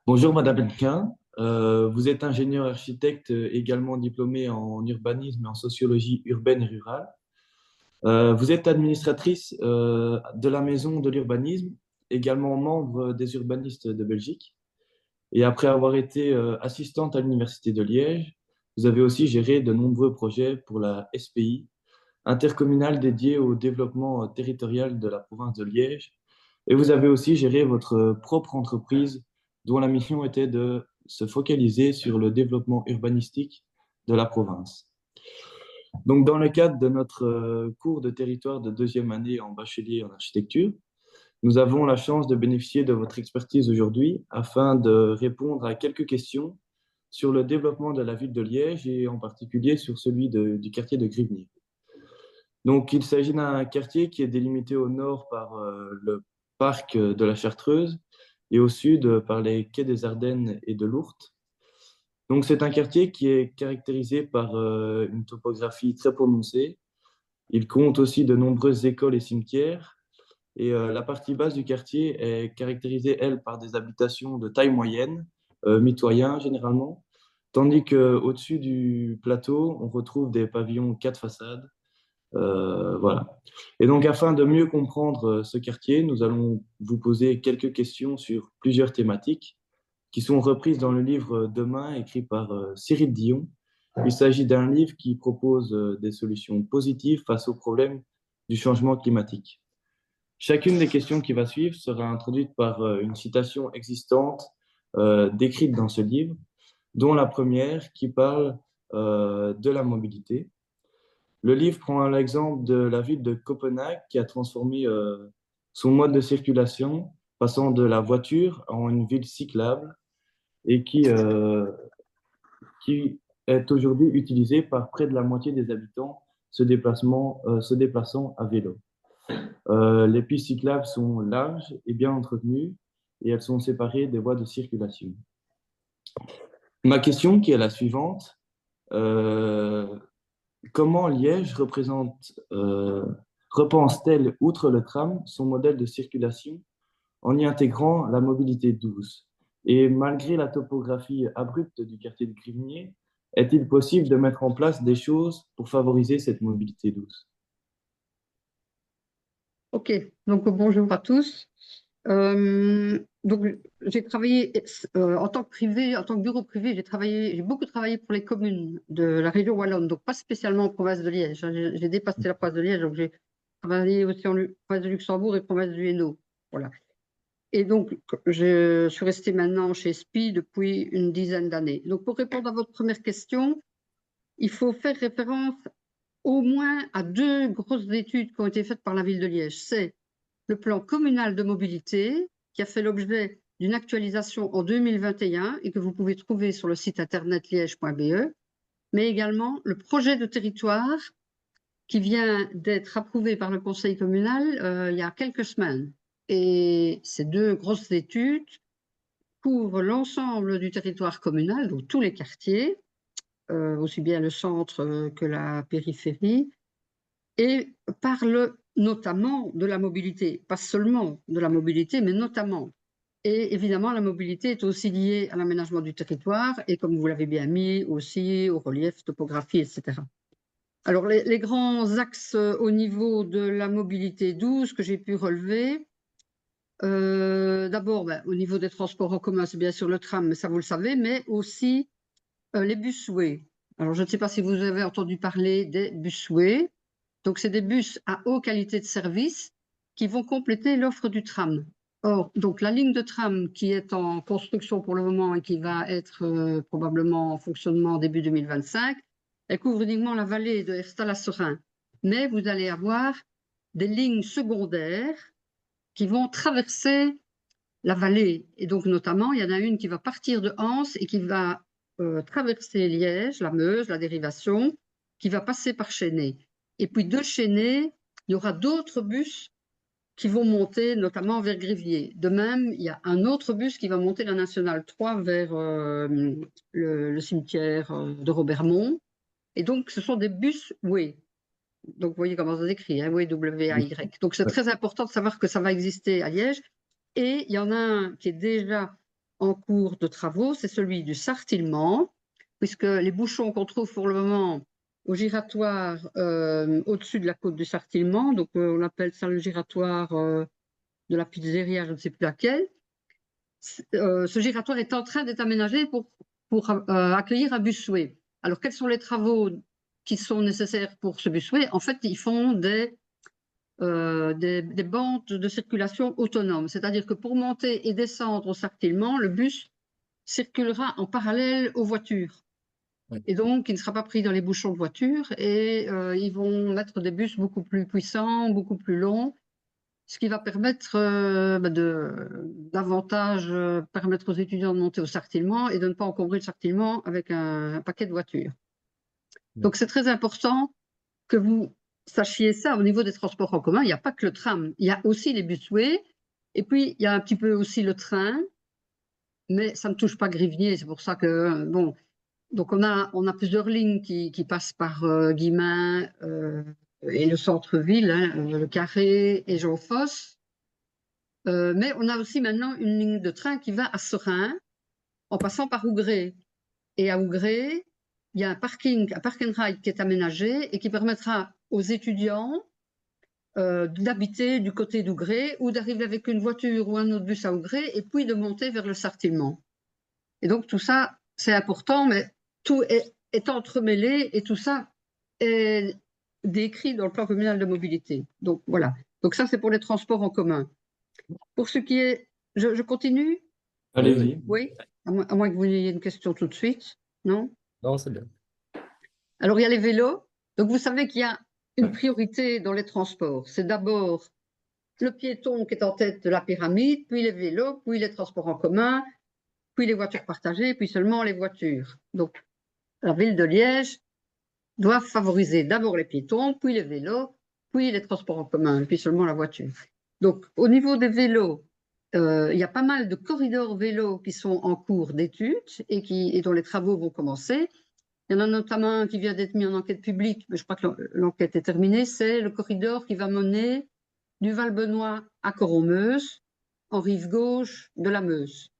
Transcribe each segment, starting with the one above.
Bonjour Madame Elkin. Vous êtes ingénieur architecte également diplômé en urbanisme et en sociologie urbaine et rurale. Vous êtes administratrice de la Maison de l'urbanisme, également membre des urbanistes de Belgique. Et après avoir été assistante à l'Université de Liège, vous avez aussi géré de nombreux projets pour la SPI, intercommunale dédiée au développement territorial de la province de Liège. Et vous avez aussi géré votre propre entreprise dont la mission était de se focaliser sur le développement urbanistique de la province. Donc, dans le cadre de notre cours de territoire de deuxième année en bachelier en architecture, nous avons la chance de bénéficier de votre expertise aujourd'hui afin de répondre à quelques questions sur le développement de la ville de Liège et en particulier sur celui du quartier de Grivnier. Donc, il s'agit d'un quartier qui est délimité au nord par le parc de la Chartreuse et au sud par les quais des Ardennes et de l'Ourthe. Donc, c'est un quartier qui est caractérisé par une topographie très prononcée. Il compte aussi de nombreuses écoles et cimetières. Et la partie basse du quartier est caractérisée, elle, par des habitations de taille moyenne, mitoyens généralement, tandis qu'au-dessus du plateau, on retrouve des pavillons quatre façades. Voilà. Et donc, afin de mieux comprendre ce quartier, nous allons vous poser quelques questions sur plusieurs thématiques qui sont reprises dans le livre Demain, écrit par Cyril Dion. Il s'agit d'un livre qui propose des solutions positives face aux problèmes du changement climatique. Chacune des questions qui va suivre sera introduite par une citation existante décrite dans ce livre, dont la première qui parle de la mobilité. Le livre prend l'exemple de la ville de Copenhague qui a transformé son mode de circulation, passant de la voiture en une ville cyclable et qui est aujourd'hui utilisée par près de la moitié des habitants se déplaçant à vélo. Les pistes cyclables sont larges et bien entretenues et elles sont séparées des voies de circulation. Ma question, qui est la suivante, euh, comment Liège repense-t-elle, outre le tram, son modèle de circulation en y intégrant la mobilité douce? Et malgré la topographie abrupte du quartier de Grivnier, est-il possible de mettre en place des choses pour favoriser cette mobilité douce? Ok, donc bonjour à tous. Donc j'ai travaillé en tant que privé, en tant que bureau privé, j'ai beaucoup travaillé pour les communes de la région wallonne, donc pas spécialement en province de Liège, hein. J'ai dépassé la province de Liège, donc j'ai travaillé aussi en province de Luxembourg et province du Hainaut. Voilà. Et donc je suis restée maintenant chez SPI depuis une dizaine d'années. Donc pour répondre à votre première question, il faut faire référence au moins à deux grosses études qui ont été faites par la ville de Liège. C'est le plan communal de mobilité qui a fait l'objet d'une actualisation en 2021 et que vous pouvez trouver sur le site internet liège.be, mais également le projet de territoire qui vient d'être approuvé par le conseil communal il y a quelques semaines. Et ces deux grosses études couvrent l'ensemble du territoire communal, donc tous les quartiers, aussi bien le centre que la périphérie, et parle notamment de la mobilité, pas seulement de la mobilité, mais notamment. Et évidemment, la mobilité est aussi liée à l'aménagement du territoire et, comme vous l'avez bien mis, aussi au relief, topographie, etc. Alors, les grands axes au niveau de la mobilité douce que j'ai pu relever, d'abord, au niveau des transports en commun, c'est bien sûr le tram, mais ça vous le savez, mais aussi les busways. Alors, je ne sais pas si vous avez entendu parler des busways. Donc, c'est des bus à haute qualité de service qui vont compléter l'offre du tram. Or, donc, la ligne de tram qui est en construction pour le moment et qui va être probablement en fonctionnement début 2025, elle couvre uniquement la vallée de Herstal à Serein. Mais vous allez avoir des lignes secondaires qui vont traverser la vallée. Et donc, notamment, il y en a une qui va partir de Anse et qui va traverser Liège, la Meuse, la dérivation, qui va passer par Chênay. Et puis de Chênay, il y aura d'autres bus qui vont monter, notamment vers Grivier. De même, il y a un autre bus qui va monter la Nationale 3 vers le cimetière de Robermont. Et donc, ce sont des bus way. Donc, vous voyez comment ça s'écrit, hein, way, W-A-Y. Donc, c'est très important de savoir que ça va exister à Liège. Et il y en a un qui est déjà en cours de travaux, c'est celui du Sartillement, puisque les bouchons qu'on trouve pour le moment au giratoire au-dessus de la côte du Sartillement, donc on appelle ça le giratoire de la pizzeria, je ne sais plus laquelle, ce giratoire est en train d'être aménagé pour accueillir un busway. Alors, quels sont les travaux qui sont nécessaires pour ce busway? En fait, ils font des bandes de circulation autonomes, c'est-à-dire que pour monter et descendre au Sartillement, le bus circulera en parallèle aux voitures. Oui. Et donc, il ne sera pas pris dans les bouchons de voitures et ils vont mettre des bus beaucoup plus puissants, beaucoup plus longs, ce qui va permettre davantage permettre aux étudiants de monter au Sartillement et de ne pas encombrer le Sartillement avec un paquet de voitures. Oui. Donc, c'est très important que vous sachiez ça au niveau des transports en commun. Il n'y a pas que le tram, il y a aussi les busways et puis il y a un petit peu aussi le train, mais ça ne touche pas Grivnier, c'est pour ça que, bon, donc on a plusieurs lignes qui passent par Guilmain et le centre-ville, hein, le Carré et Jean Fosse. Mais on a aussi maintenant une ligne de train qui va à Serein en passant par Ougré. Et à Ougré, il y a un park and ride qui est aménagé et qui permettra aux étudiants d'habiter du côté d'Ougré ou d'arriver avec une voiture ou un autre bus à Ougré et puis de monter vers le Sartillement. Et donc tout ça, c'est important, mais tout est entremêlé et tout ça est décrit dans le plan communal de mobilité. Donc voilà. Donc ça, c'est pour les transports en commun. Pour ce qui est... Je continue? Allez-y. Oui, à moins que vous ayez une question tout de suite. Non? Non, c'est bien. Alors, il y a les vélos. Donc, vous savez qu'il y a une priorité dans les transports. C'est d'abord le piéton qui est en tête de la pyramide, puis les vélos, puis les transports en commun, puis les voitures partagées, puis seulement les voitures. Donc, la ville de Liège doit favoriser d'abord les piétons, puis les vélos, puis les transports en commun, puis seulement la voiture. Donc, au niveau des vélos, il y a pas mal de corridors vélos qui sont en cours d'étude et dont les travaux vont commencer. Il y en a notamment un qui vient d'être mis en enquête publique, mais je crois que l'enquête est terminée, c'est le corridor qui va mener du Val-Benoît à Coron-Meuse, en rive gauche de la Meuse.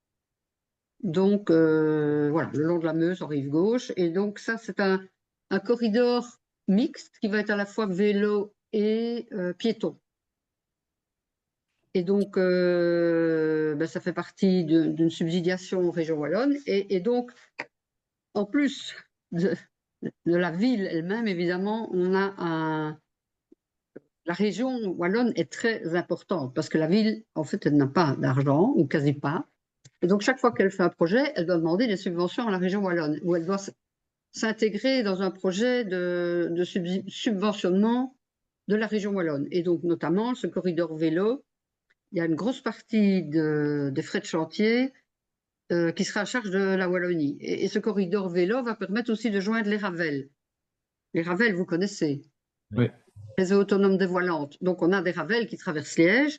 Donc, voilà, le long de la Meuse, en rive gauche. Et donc, ça, c'est un corridor mixte qui va être à la fois vélo et piéton. Et donc, ça fait partie d'une subsidiation région wallonne. Et donc, en plus de la ville elle-même, évidemment, on a la région wallonne est très importante parce que la ville, en fait, elle n'a pas d'argent, ou quasi pas. Et donc, chaque fois qu'elle fait un projet, elle doit demander des subventions à la région wallonne, ou elle doit s'intégrer dans un projet de subventionnement de la région wallonne. Et donc, notamment, ce corridor vélo, il y a une grosse partie des frais de chantier qui sera à charge de la Wallonie. Et ce corridor vélo va permettre aussi de joindre les Ravels. Les Ravels, vous connaissez? Oui. Réseau autonome des voies lentes. Donc, on a des Ravels qui traversent Liège,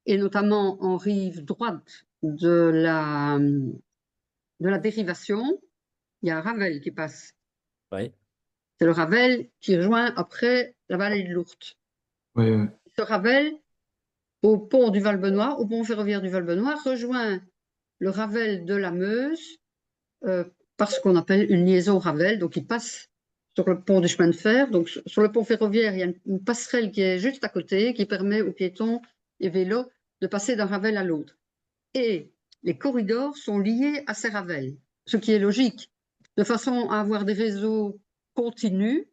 et notamment en rive droite de la dérivation, il y a un Ravel qui passe. Oui. C'est le Ravel qui rejoint après la vallée de l'Ourthe. Oui, oui. Ce Ravel, au pont du Val-Benoît, au pont ferroviaire du Val-Benoît, rejoint le Ravel de la Meuse par ce qu'on appelle une liaison Ravel. Donc, il passe sur le pont du chemin de fer. Donc, sur le pont ferroviaire, il y a une passerelle qui est juste à côté, qui permet aux piétons et vélos de passer d'un Ravel à l'autre. Et les corridors sont liés à ces Ravels, ce qui est logique, de façon à avoir des réseaux continus.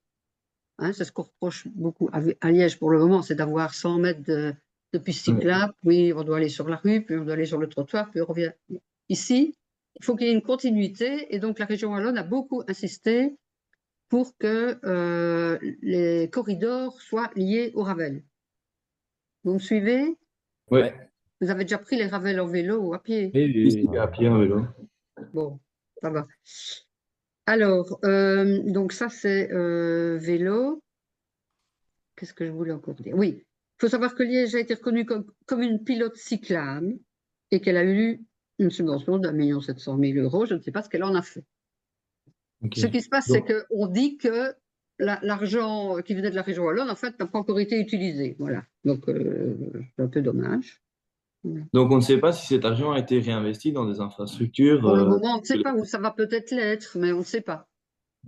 Hein, c'est ce qu'on reproche beaucoup à Liège pour le moment, c'est d'avoir 100 mètres de piste cyclable, puis on doit aller sur la rue, puis on doit aller sur le trottoir, puis on revient. Ici, il faut qu'il y ait une continuité, et donc la région wallonne a beaucoup insisté pour que les corridors soient liés au Ravel. Vous me suivez? Oui. Vous avez déjà pris les Ravels en vélo ou à pied? Oui, oui, Ici, à pied, en vélo. Bon, ça va. Alors, donc ça c'est vélo. Qu'est-ce que je voulais encore dire? Oui, il faut savoir que Liège a été reconnue comme une pilote cyclable et qu'elle a eu une subvention d'1,7 million €. Je ne sais pas ce qu'elle en a fait. Ok. Ce qui se passe, c'est qu'on dit que l'argent qui venait de la région wallonne, en fait, n'a pas encore été utilisé. Voilà. Donc, c'est un peu dommage. Donc, on ne sait pas si cet argent a été réinvesti dans des infrastructures. Pour le moment, on ne sait pas où ça va peut-être l'être, mais on ne sait pas.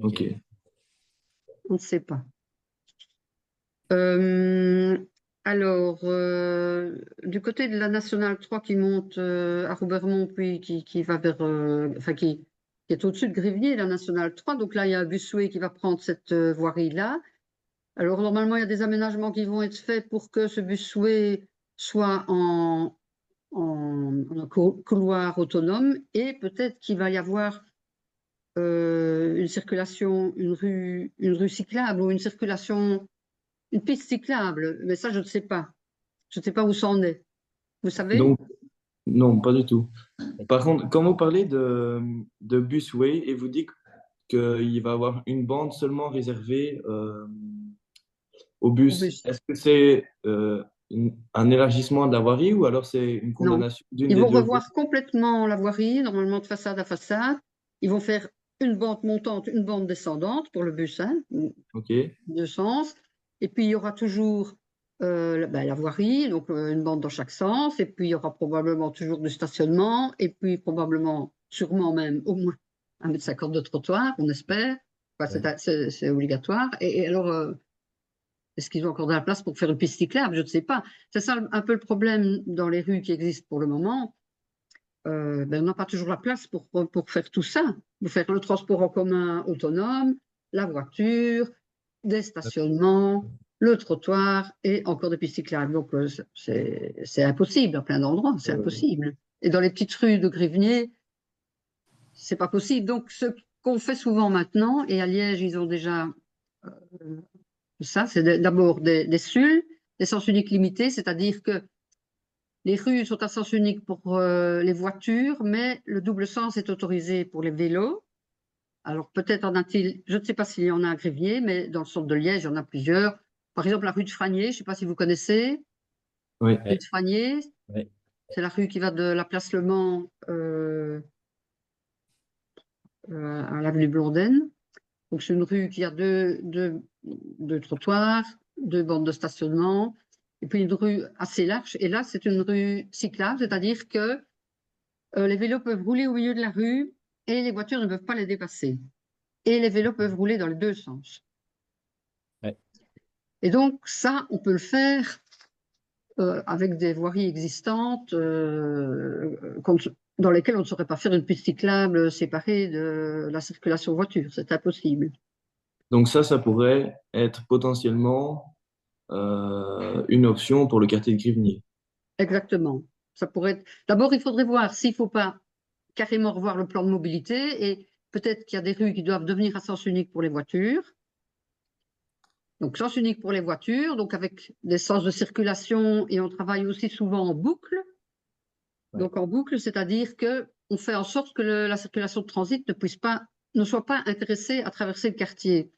Ok. On ne sait pas. Euh, alors, du côté de la Nationale 3 qui monte à Robermont, puis qui va vers, enfin qui est au-dessus de Grivnier, la Nationale 3. Donc là, il y a un busway qui va prendre cette voirie-là. Alors, normalement, il y a des aménagements qui vont être faits pour que ce busway soit en couloir autonome, et peut-être qu'il va y avoir une circulation, une rue cyclable ou une circulation, une piste cyclable. Mais ça, je ne sais pas. Je ne sais pas où ça en est. Vous savez? Donc, non, pas du tout. Par contre, quand vous parlez de busway et vous dites qu'il va y avoir une bande seulement réservée au Au bus, bus. est-ce que c'est un élargissement de la voirie ou alors c'est une Non. condamnation d'une Ils des vont deux voies? revoir complètement la voirie, normalement de façade à façade. Ils vont faire une bande montante, une bande descendante pour le bus, hein, Ok. deux sens. Et puis, il y aura toujours la voirie, donc une bande dans chaque sens. Et puis, il y aura probablement toujours du stationnement. Et puis, probablement, sûrement même, au moins 1,50 m de trottoir, on espère. Enfin, Ouais. c'est obligatoire. Et alors, est-ce qu'ils ont encore de la place pour faire une piste cyclable? Je ne sais pas. C'est ça un peu le problème dans les rues qui existent pour le moment. On n'a pas toujours la place pour faire tout ça, pour faire le transport en commun autonome, la voiture, des stationnements, le trottoir et encore des pistes cyclables. Donc, c'est impossible à plein d'endroits, c'est impossible. Et dans les petites rues de Grivnier, c'est pas possible. Donc, ce qu'on fait souvent maintenant, et à Liège, ils ont déjà ça, c'est d'abord des SUL, des sens uniques limités, c'est-à-dire que les rues sont à sens unique pour les voitures, mais le double sens est autorisé pour les vélos. Alors peut-être en a-t-il, je ne sais pas s'il y en a à Grivnier, mais dans le centre de Liège, il y en a plusieurs. Par exemple, la rue de Fragnier, je ne sais pas si vous connaissez. Oui. Rue de Fragnier, Ouais. c'est la rue qui va de la place Le Mans à l'avenue Blondine. Donc c'est une rue qui a deux trottoirs, deux bandes de stationnement, et puis une rue assez large. Et là, c'est une rue cyclable, c'est-à-dire que les vélos peuvent rouler au milieu de la rue et les voitures ne peuvent pas les dépasser. Et les vélos peuvent rouler dans les deux sens. Ouais. Et donc, ça, on peut le faire avec des voiries existantes dans lesquelles on ne saurait pas faire une piste cyclable séparée de la circulation voiture. C'est impossible. Donc ça pourrait être potentiellement une option pour le quartier de Grivnier. Exactement. Ça pourrait être... D'abord, il faudrait voir s'il ne faut pas carrément revoir le plan de mobilité et peut-être qu'il y a des rues qui doivent devenir à sens unique pour les voitures. Donc, sens unique pour les voitures, donc avec des sens de circulation, et on travaille aussi souvent en boucle. Ouais. Donc, en boucle, c'est-à-dire que on fait en sorte que la circulation de transit ne soit pas intéressée à traverser le quartier.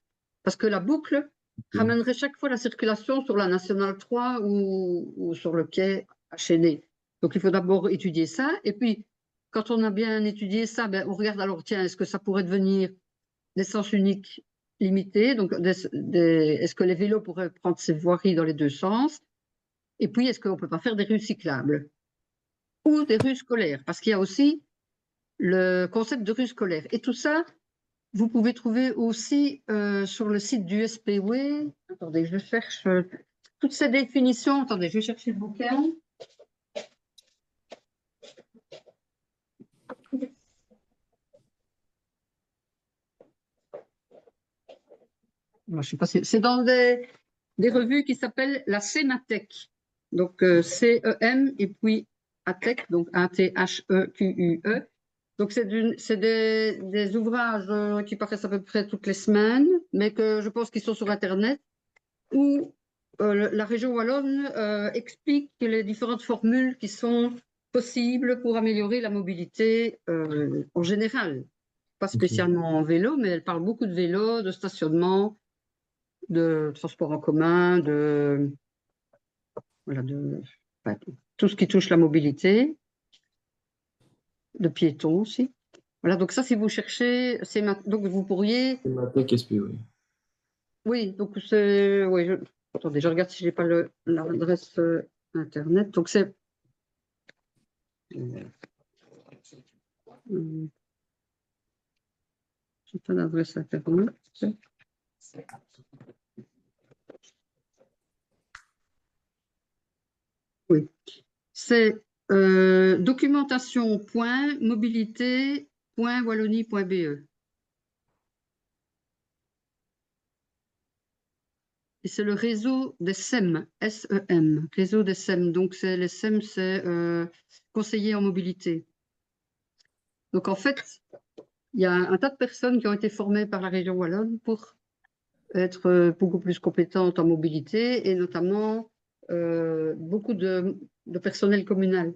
Parce que la boucle ramènerait chaque fois la circulation sur la Nationale 3 ou sur le quai à Chénet. Donc, il faut d'abord étudier ça. Et puis, quand on a bien étudié ça, on regarde alors, tiens, est-ce que ça pourrait devenir des sens uniques limités? Donc, est-ce que les vélos pourraient prendre ces voiries dans les deux sens? Et puis, est-ce qu'on ne peut pas faire des rues cyclables ou des rues scolaires? Parce qu'il y a aussi le concept de rue scolaire. Et tout ça, vous pouvez trouver aussi sur le site du SPW. Attendez, je cherche toutes ces définitions. Attendez, je vais chercher le bouquin. Moi, je sais pas, c'est dans des revues qui s'appellent la CEMATEC. Donc, C-E-M et puis ATEC, donc A-T-H-E-Q-U-E. Donc, c'est des ouvrages qui paraissent à peu près toutes les semaines, mais que je pense qu'ils sont sur Internet, où la région wallonne explique les différentes formules qui sont possibles pour améliorer la mobilité en général. Pas spécialement en vélo, mais elle parle beaucoup de vélo, de stationnement, de transport en commun, voilà, enfin, tout ce qui touche la mobilité, de piétons aussi. Voilà, donc ça, si vous cherchez, donc vous pourriez, C'est ma tech SP, oui. oui, donc attendez, je regarde si je n'ai pas l'adresse Internet. Donc c'est J'ai pas d'adresse internet. Oui, c'est documentation.mobilité.wallonie.be. Et c'est le réseau des SEM, S-E-M, réseau des SEM. Donc, les SEM, c'est conseillers en mobilité. Donc, en fait, il y a un tas de personnes qui ont été formées par la région wallonne pour être beaucoup plus compétentes en mobilité, et notamment beaucoup de personnel communal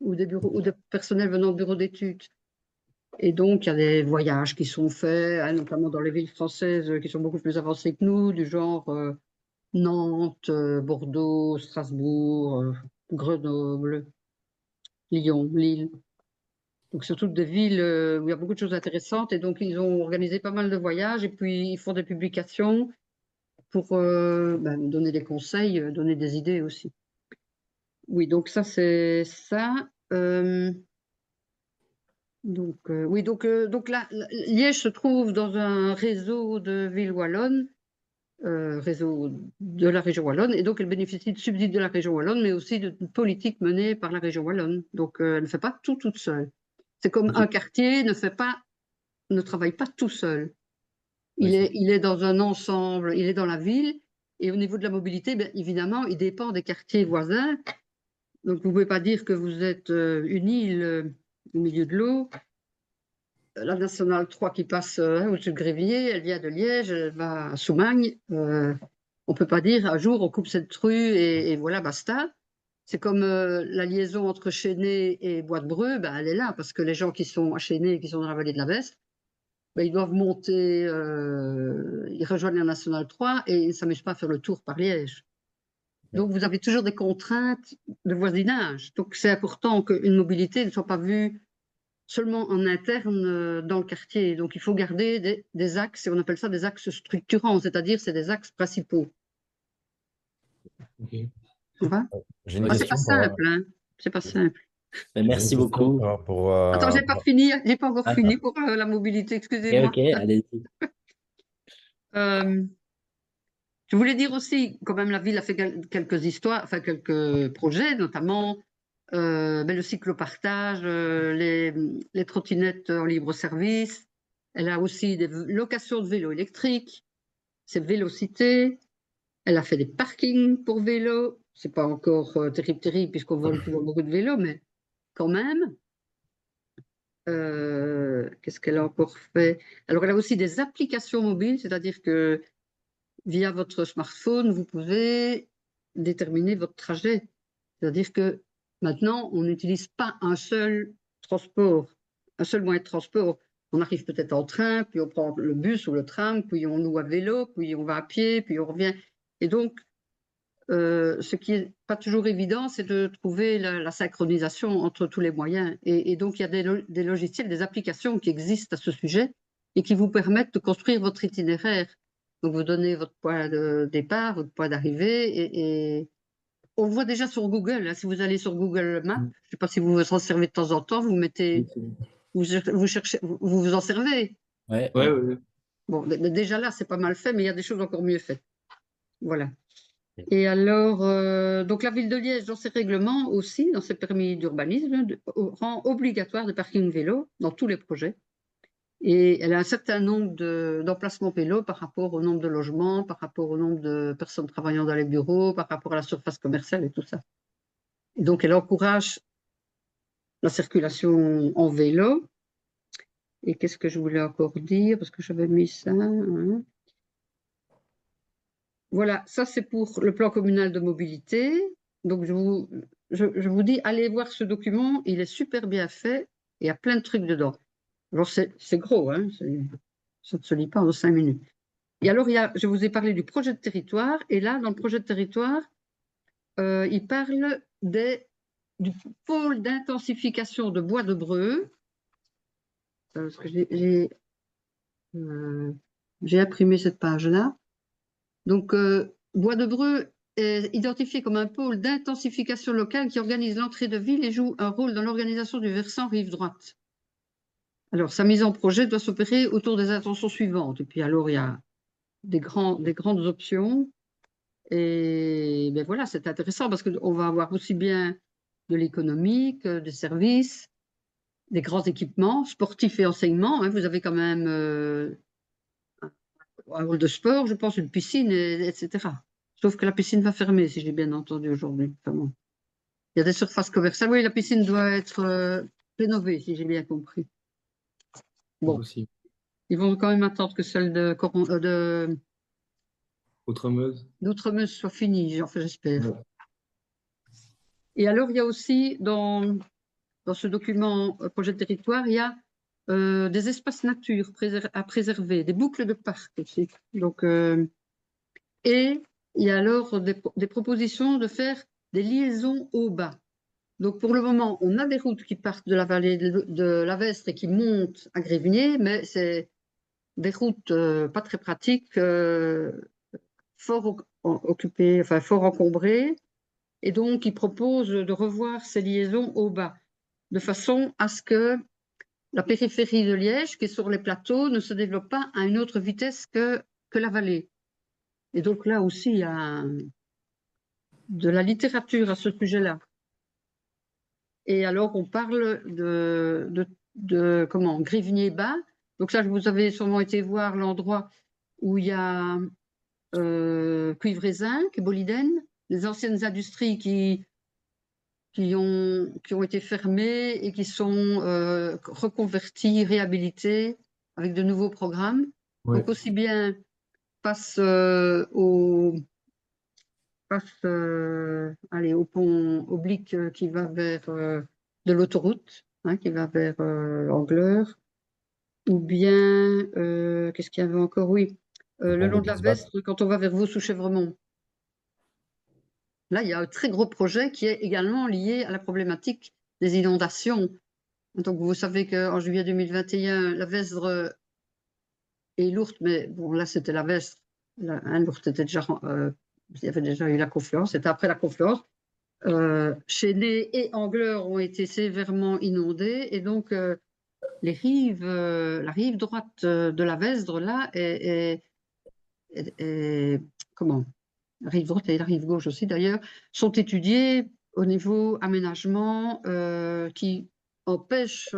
ou de personnel venant de bureaux d'études. Et donc, il y a des voyages qui sont faits, hein, notamment dans les villes françaises qui sont beaucoup plus avancées que nous, du genre Nantes, Bordeaux, Strasbourg, Grenoble, Lyon, Lille. Donc, c'est toutes des villes où il y a beaucoup de choses intéressantes. Et donc, ils ont organisé pas mal de voyages et puis ils font des publications pour donner des conseils, donner des idées aussi. Oui, donc ça, c'est ça. Donc là, Liège se trouve dans un réseau de villes wallonnes, réseau de la région wallonne, et donc elle bénéficie de subsides de la région wallonne, mais aussi de politiques menées par la région wallonne. Donc elle ne fait pas tout toute seule. C'est comme un quartier ne travaille pas tout seul. Il est dans un ensemble, il est dans la ville, et au niveau de la mobilité, bien évidemment, il dépend des quartiers voisins. Donc vous ne pouvez pas dire que vous êtes une île au milieu de l'eau. La nationale 3 qui passe au-dessus de Grévillers, elle vient de Liège, elle va à Soumagne. On ne peut pas dire un jour on coupe cette rue et voilà, basta. C'est comme la liaison entre Chênay et Bois-de-Breux, ben, elle est là parce que les gens qui sont à Chênay et qui sont dans la vallée de la Veste, ben, ils doivent monter, ils rejoignent la nationale 3 et ils ne s'amusent pas à faire le tour par Liège. Donc vous avez toujours des contraintes de voisinage. Donc c'est important qu'une mobilité ne soit pas vue seulement en interne dans le quartier. Donc, il faut garder des axes, et on appelle ça des axes structurants, c'est-à-dire c'est des axes principaux. Ok. J'ai une C'est pas question simple, hein. C'est pas simple. Merci beaucoup. par rapport à- Attends, j'ai pas fini, j'ai pas encore Ah, fini pour la mobilité, ok, excusez-moi. allez-y. Je voulais dire aussi, quand même, la ville a fait quelques histoires, enfin quelques projets, notamment le cyclopartage, les trottinettes en libre service. Elle a aussi des locations de vélos électriques, c'est Vélocité. Elle a fait des parkings pour vélos. C'est pas encore terrible, puisqu'on vole toujours beaucoup de vélos, mais quand même. Qu'est-ce qu'elle a encore fait? Alors, elle a aussi des applications mobiles, c'est-à-dire que via votre smartphone, vous pouvez déterminer votre trajet. C'est-à-dire que maintenant, on n'utilise pas un seul transport, un seul moyen de transport. On arrive peut-être en train, puis on prend le bus ou le tram, puis on loue à vélo, puis on va à pied, puis on revient. Et donc, ce qui n'est pas toujours évident, c'est de trouver la synchronisation entre tous les moyens. Et donc, il y a des logiciels, des applications qui existent à ce sujet et qui vous permettent de construire votre itinéraire. Donc, vous donnez votre point de départ, votre point d'arrivée, et on le voit déjà sur Google. Hein. Si vous allez sur Google Maps, je ne sais pas si vous vous en servez de temps en temps, vous mettez, vous cherchez, vous vous en servez. Ouais, Ouais. Bon, déjà là, c'est pas mal fait, mais il y a des choses encore mieux faites. Voilà. Et alors, donc la ville de Liège, dans ses règlements aussi, dans ses permis d'urbanisme, rend obligatoire des parkings vélo dans tous les projets. Et elle a un certain nombre d'emplacements vélo par rapport au nombre de logements, par rapport au nombre de personnes travaillant dans les bureaux, par rapport à la surface commerciale et tout ça. Et donc, elle encourage la circulation en vélo. Et qu'est-ce que je voulais encore dire? Parce que j'avais mis ça. Hein. Voilà, ça c'est pour le plan communal de mobilité. Donc je vous dis, allez voir ce document, il est super bien fait, il y a plein de trucs dedans. Alors c'est gros, hein, ça ne se lit pas en 5 minutes. Et alors, je vous ai parlé du projet de territoire, et là, dans le projet de territoire, il parle du pôle d'intensification de Bois-de-Breux. Parce que j'ai imprimé cette page-là. Donc, Bois-de-Breux est identifié comme un pôle d'intensification locale qui organise l'entrée de ville et joue un rôle dans l'organisation du versant rive droite. Alors, sa mise en projet doit s'opérer autour des intentions suivantes. Et puis alors, il y a des grandes options. Et ben voilà, c'est intéressant parce qu'on va avoir aussi bien de l'économique, des services, des grands équipements, sportifs et enseignement. Hein. Vous avez quand même un hall de sport, je pense, une piscine, etc. Sauf que la piscine va fermer, si j'ai bien entendu aujourd'hui. Enfin bon. Il y a des surfaces commerciales. Oui, la piscine doit être rénovée, si j'ai bien compris. Bon, Aussi. ils vont quand même attendre que celle Outremeuse. d'Outremeuse soit finie, enfin, j'espère. Ouais. Et alors, il y a aussi dans ce document projet de territoire, il y a des espaces nature à préserver, des boucles de parc aussi. Donc, et il y a alors des propositions de faire des liaisons au bas. Donc, pour le moment, on a des routes qui partent de la vallée de l'Avestre et qui montent à Grévigné, mais c'est des routes pas très pratiques, fort occupées, enfin fort encombrées. Et donc, ils proposent de revoir ces liaisons au bas, de façon à ce que la périphérie de Liège, qui est sur les plateaux, ne se développe pas à une autre vitesse que la vallée. Et donc là aussi, il y a de la littérature à ce sujet-là. Et alors, on parle de comment, Grivigné-Bas. Donc ça, vous avez sûrement été voir l'endroit où il y a Cuivre et Zinc, Boliden, les anciennes industries qui ont été fermées et qui sont reconverties, réhabilitées avec de nouveaux programmes. Ouais. Donc aussi bien face au pont oblique qui va vers de l'autoroute, hein, qui va vers Angleur, ou bien, qu'est-ce qu'il y avait encore? Oui, le long de la Vestre, quand on va vers Vaux-sous-Chèvremont. Là, il y a un très gros projet qui est également lié à la problématique des inondations. Donc, vous savez qu'en juillet 2021, la Vesdre et Lourdes, mais bon, là, c'était la Vesdre. Lourdes était déjà, il y avait déjà eu la confluence, c'était après la confluence. Chénet et Angleur ont été sévèrement inondés, et donc la rive droite de la Vesdre, là, comment? La rive droite et la rive gauche aussi, d'ailleurs, sont étudiées au niveau aménagement qui empêchent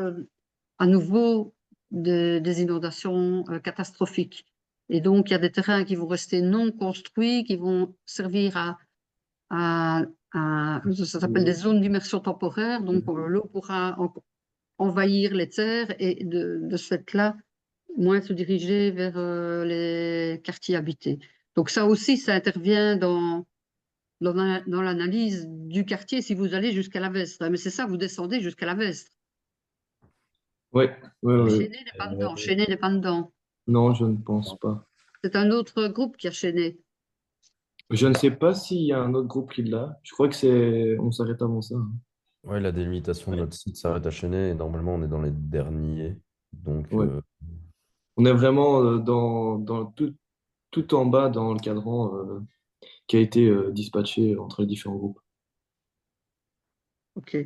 à nouveau des inondations catastrophiques. Et donc, il y a des terrains qui vont rester non construits, qui vont servir ça s'appelle des zones d'immersion temporaire. Donc, l'eau pourra envahir les terres et de ce fait-là, moins se diriger vers les quartiers habités. Donc, ça aussi, ça intervient dans l'analyse du quartier si vous allez jusqu'à la Vestre. Mais c'est ça, vous descendez jusqu'à la Vestre. Ouais. Chénet n'est pas dedans. Chénet n'est pas dedans. Non, je ne pense pas. C'est un autre groupe qui a Chénet. Je ne sais pas s'il y a un autre groupe qui l'a. Je crois que c'est. On s'arrête avant ça. Hein. Ouais, la délimitation de notre site s'arrête à Chennai et normalement on est dans les derniers. Donc, Ouais. On est vraiment dans tout en bas dans le cadran qui a été dispatché entre les différents groupes. Ok.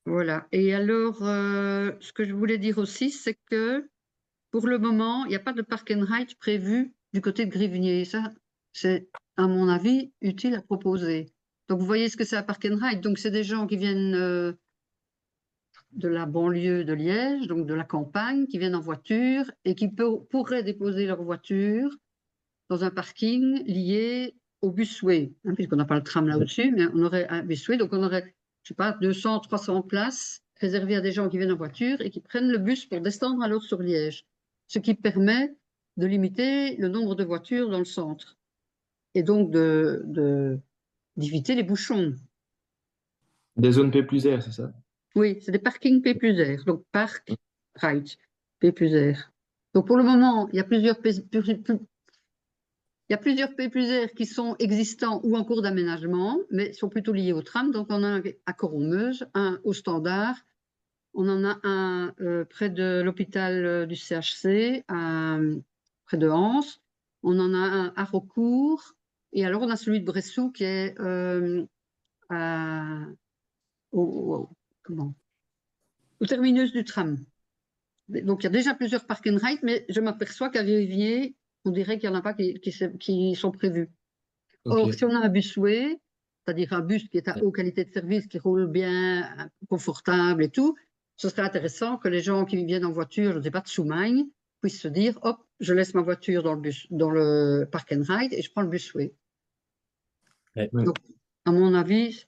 Voilà. Et alors, ce que je voulais dire aussi, c'est que pour le moment, il n'y a pas de park and ride prévu du côté de Grivigné. Ça, c'est, à mon avis, utile à proposer. Donc, vous voyez ce que c'est un park and ride. Donc, c'est des gens qui viennent de la banlieue de Liège, donc de la campagne, qui viennent en voiture et qui pourraient déposer leur voiture dans un parking lié au busway, hein, puisqu'on n'a pas le tram là au-dessus, mais on aurait un busway, donc on aurait, je sais pas, 200, 300 places réservées à des gens qui viennent en voiture et qui prennent le bus pour descendre alors sur Liège, ce qui permet de limiter le nombre de voitures dans le centre et donc d'éviter les bouchons. Des zones P plus R, c'est ça? Oui, c'est des parkings P plus R, donc parc, ride, P plus R. Donc pour le moment, il y a plusieurs P plus R qui sont existants ou en cours d'aménagement, mais sont plutôt liés au tram. Donc on a un à Coron-Meuse, un au Standard, on en a un près de l'hôpital du CHC, près de Anse, on en a un à Rocourt Et alors, on a celui de Bressou qui est comment, au terminus du tram. Donc, il y a déjà plusieurs park and ride, mais je m'aperçois qu'à Viviers, on dirait qu'il n'y en a pas qui sont prévus. Ok. Or, si on a un busway, c'est-à-dire un bus qui est à haute qualité de service, qui roule bien, confortable et tout, ce serait intéressant que les gens qui viennent en voiture, je ne sais pas, de Soumagne, puissent se dire, hop, je laisse ma voiture dans le park and ride et je prends le busway. Ouais. Oui. Donc, à mon avis,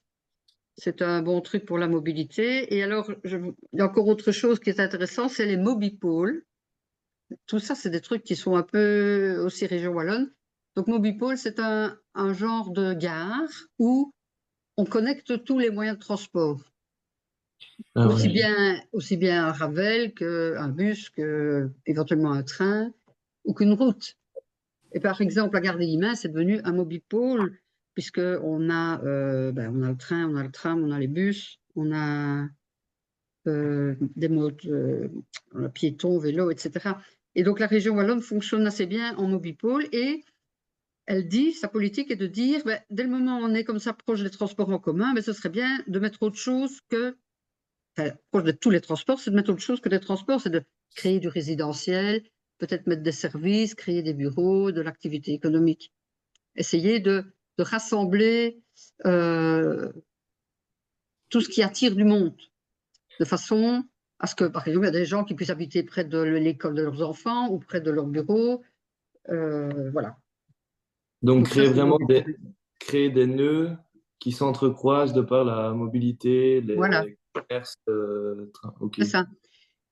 c'est un bon truc pour la mobilité. Et alors, il y a encore autre chose qui est intéressant, c'est les mobipoles. Tout ça, c'est des trucs qui sont un peu aussi région wallonne. Donc, mobipole, c'est un genre de gare où on connecte tous les moyens de transport. Ah, Aussi ouais. bien un Ravel qu'un bus, qu'éventuellement un train ou qu'une route. Et par exemple, la gare des Limains, c'est devenu un mobipole, puisqu'on a, on a le train, on a le tram, on a les bus, on a des modes piétons, vélos, etc. Et donc la région wallonne fonctionne assez bien en mobipole et elle dit, sa politique est de dire, dès le moment où on est comme ça proche des transports en commun, ce serait bien de mettre autre chose que, enfin, proche de tous les transports, c'est de mettre autre chose que des transports, c'est de créer du résidentiel, peut-être mettre des services, créer des bureaux, de l'activité économique. Essayer de rassembler tout ce qui attire du monde, de façon à ce que, par exemple, il y a des gens qui puissent habiter près de l'école de leurs enfants ou près de leur bureau. Voilà. Donc, Donc ça, c'est créer des nœuds qui s'entrecroisent de par la mobilité, voilà, les commerces, ok. c'est ça.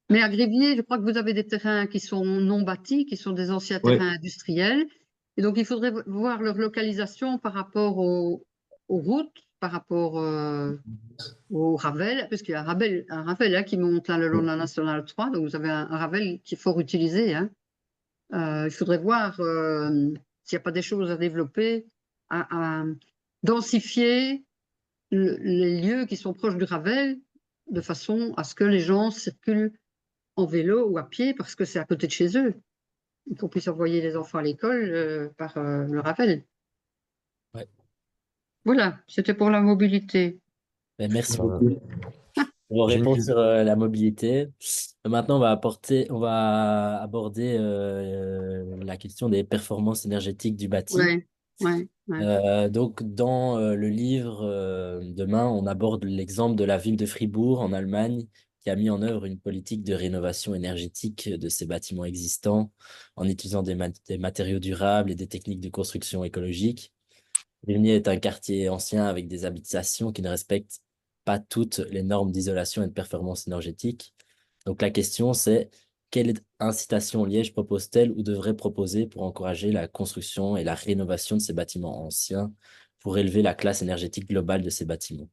Mais à Grévier, je crois que vous avez des terrains qui sont non bâtis, qui sont des anciens Ouais. terrains industriels. Et donc, il faudrait voir leur localisation par rapport aux routes, par rapport au Ravel, parce qu'il y a un Ravel qui monte là, le long de la Nationale 3, donc vous avez un Ravel qui est fort utilisé. Hein. Il faudrait voir s'il n'y a pas des choses à développer, à densifier les lieux qui sont proches du Ravel, de façon à ce que les gens circulent en vélo ou à pied, parce que c'est à côté de chez eux, et qu'on puisse envoyer les enfants à l'école par le Ravel. Ouais. Voilà, c'était pour la mobilité. Merci Voilà. beaucoup pour vos J'ai une réponses question. sur la mobilité. Maintenant, on va aborder la question des performances énergétiques du bâti. Ouais, ouais, ouais. Donc, dans le livre Demain, on aborde l'exemple de la ville de Fribourg en Allemagne qui a mis en œuvre une politique de rénovation énergétique de ses bâtiments existants en utilisant des matériaux durables et des techniques de construction écologique. Ligny est un quartier ancien avec des habitations qui ne respectent pas toutes les normes d'isolation et de performance énergétique. Donc la question c'est, quelle incitation Liège propose-t-elle ou devrait proposer pour encourager la construction et la rénovation de ces bâtiments anciens pour élever la classe énergétique globale de ces bâtiments?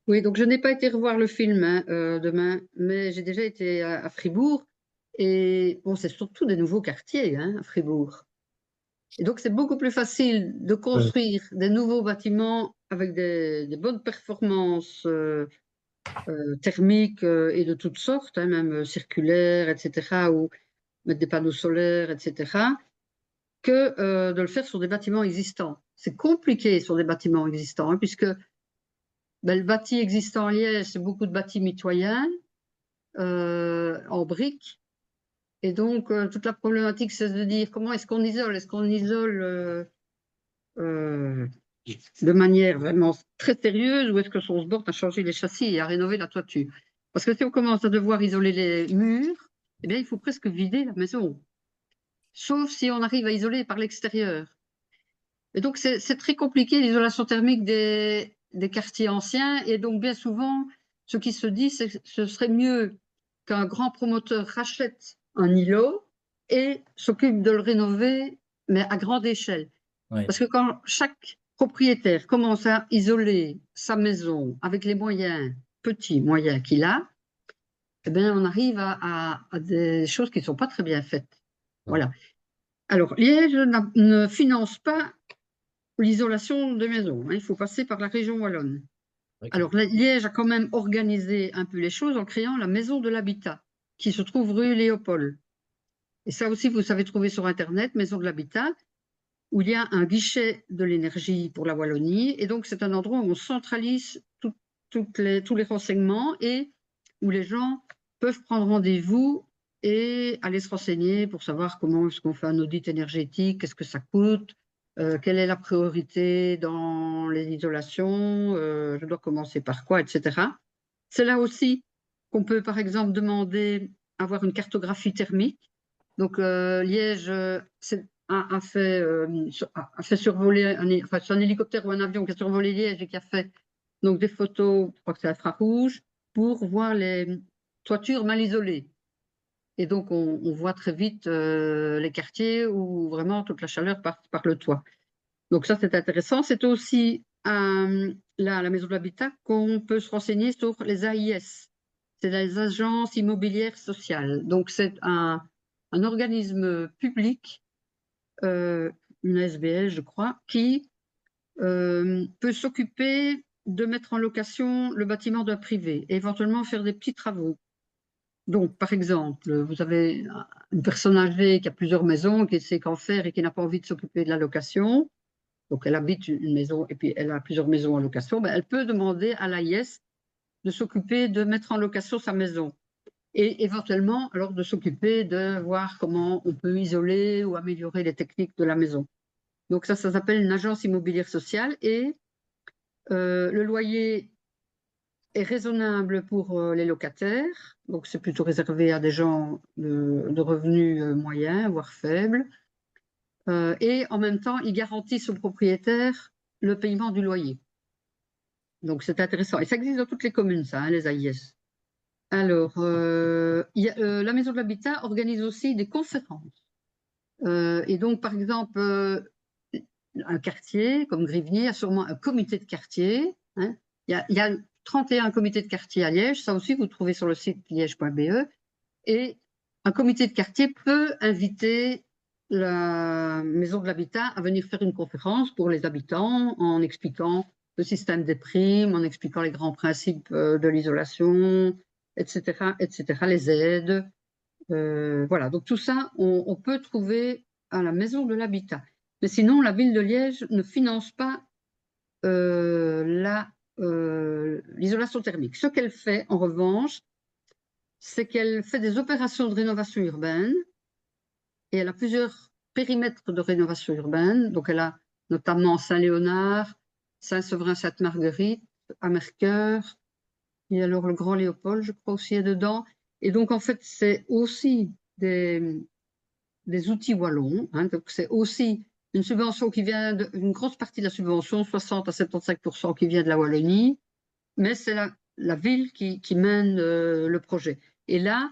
Oui, donc je n'ai pas été revoir le film demain, mais j'ai déjà été à Fribourg. Et bon, c'est surtout des nouveaux quartiers à Fribourg. Et donc, c'est beaucoup plus facile de construire des nouveaux bâtiments avec des bonnes performances thermiques et de toutes sortes, même circulaires, etc., ou mettre des panneaux solaires, etc., que de le faire sur des bâtiments existants. C'est compliqué sur des bâtiments existants, puisque le bâti existant à Liège, c'est beaucoup de bâtis mitoyens en briques. Et donc, toute la problématique, c'est de dire comment est-ce qu'on isole? Est-ce qu'on isole de manière vraiment très sérieuse ou est-ce qu'on se borne à changer les châssis et à rénover la toiture? Parce que si on commence à devoir isoler les murs, eh bien, il faut presque vider la maison. Sauf si on arrive à isoler par l'extérieur. Et donc, c'est très compliqué l'isolation thermique des quartiers anciens. Et donc, bien souvent, ce qui se dit, c'est que ce serait mieux qu'un grand promoteur rachète un îlot et s'occupe de le rénover, mais à grande échelle. Ouais. Parce que quand chaque propriétaire commence à isoler sa maison avec les moyens, petits moyens qu'il a, eh bien, on arrive à des choses qui ne sont pas très bien faites. Voilà. Alors, Liège ne finance pas l'isolation des maisons. Il faut passer par la région wallonne. Okay. Alors, Liège a quand même organisé un peu les choses en créant la maison de l'habitat, qui se trouve rue Léopold. Et ça aussi, vous savez trouver sur Internet, maison de l'habitat. où il y a un guichet de l'énergie pour la Wallonie. Et donc, c'est un endroit où on centralise tous les renseignements et où les gens peuvent prendre rendez-vous et aller se renseigner pour savoir comment est-ce qu'on fait un audit énergétique, qu'est-ce que ça coûte, quelle est la priorité dans les isolations, je dois commencer par quoi, etc. C'est là aussi qu'on peut, par exemple, demander à avoir une cartographie thermique. Donc, Liège a fait survoler, enfin, c'est un hélicoptère ou un avion qui a survolé Liège et qui a fait donc, des photos, je crois que c'est infrarouge, pour voir les toitures mal isolées. Et donc, on voit très vite les quartiers où vraiment toute la chaleur part par le toit. Donc ça, c'est intéressant. C'est aussi là, à la Maison de l'Habitat qu'on peut se renseigner sur les AIS. C'est les agences immobilières sociales. Donc c'est un organisme public, une ASBL, je crois, qui peut s'occuper de mettre en location le bâtiment d'un privé et éventuellement faire des petits travaux. Donc, par exemple, vous avez une personne âgée qui a plusieurs maisons, qui sait qu'en faire et qui n'a pas envie de s'occuper de la location. Donc, elle habite une maison et puis elle a plusieurs maisons en location. Ben, elle peut demander à l'AIS de s'occuper de mettre en location sa maison et éventuellement alors de s'occuper de voir comment on peut isoler ou améliorer les techniques de la maison. Donc, ça s'appelle une agence immobilière sociale et le loyer est raisonnable pour les locataires. Donc, c'est plutôt réservé à des gens de revenus moyens, voire faibles. Et en même temps, il garantit au propriétaire le paiement du loyer. Donc, c'est intéressant. Et ça existe dans toutes les communes, ça, hein, les AIS. Alors, la Maison de l'Habitat organise aussi des conférences. Et donc, par exemple, un quartier comme Grivnier a sûrement un comité de quartier. Hein. Il y a 31 comités de quartier à Liège. Ça aussi, vous trouvez sur le site liège.be. Et un comité de quartier peut inviter la Maison de l'Habitat à venir faire une conférence pour les habitants en expliquant le système des primes, en expliquant les grands principes de l'isolation, etc., les aides. Voilà, donc tout ça, on peut trouver à la Maison de l'Habitat. Mais sinon, la ville de Liège ne finance pas l'isolation thermique. Ce qu'elle fait, en revanche, c'est qu'elle fait des opérations de rénovation urbaine et elle a plusieurs périmètres de rénovation urbaine. Donc, elle a notamment Saint-Léonard, Saint-Severin, Sainte-Marguerite, à Mercœur, et alors le Grand Léopold, je crois aussi, est dedans. Et donc, en fait, c'est aussi des outils wallons. Hein, donc, c'est aussi une subvention qui vient, une grosse partie de la subvention, 60 à 75% qui vient de la Wallonie, mais c'est la ville qui mène le projet. Et là,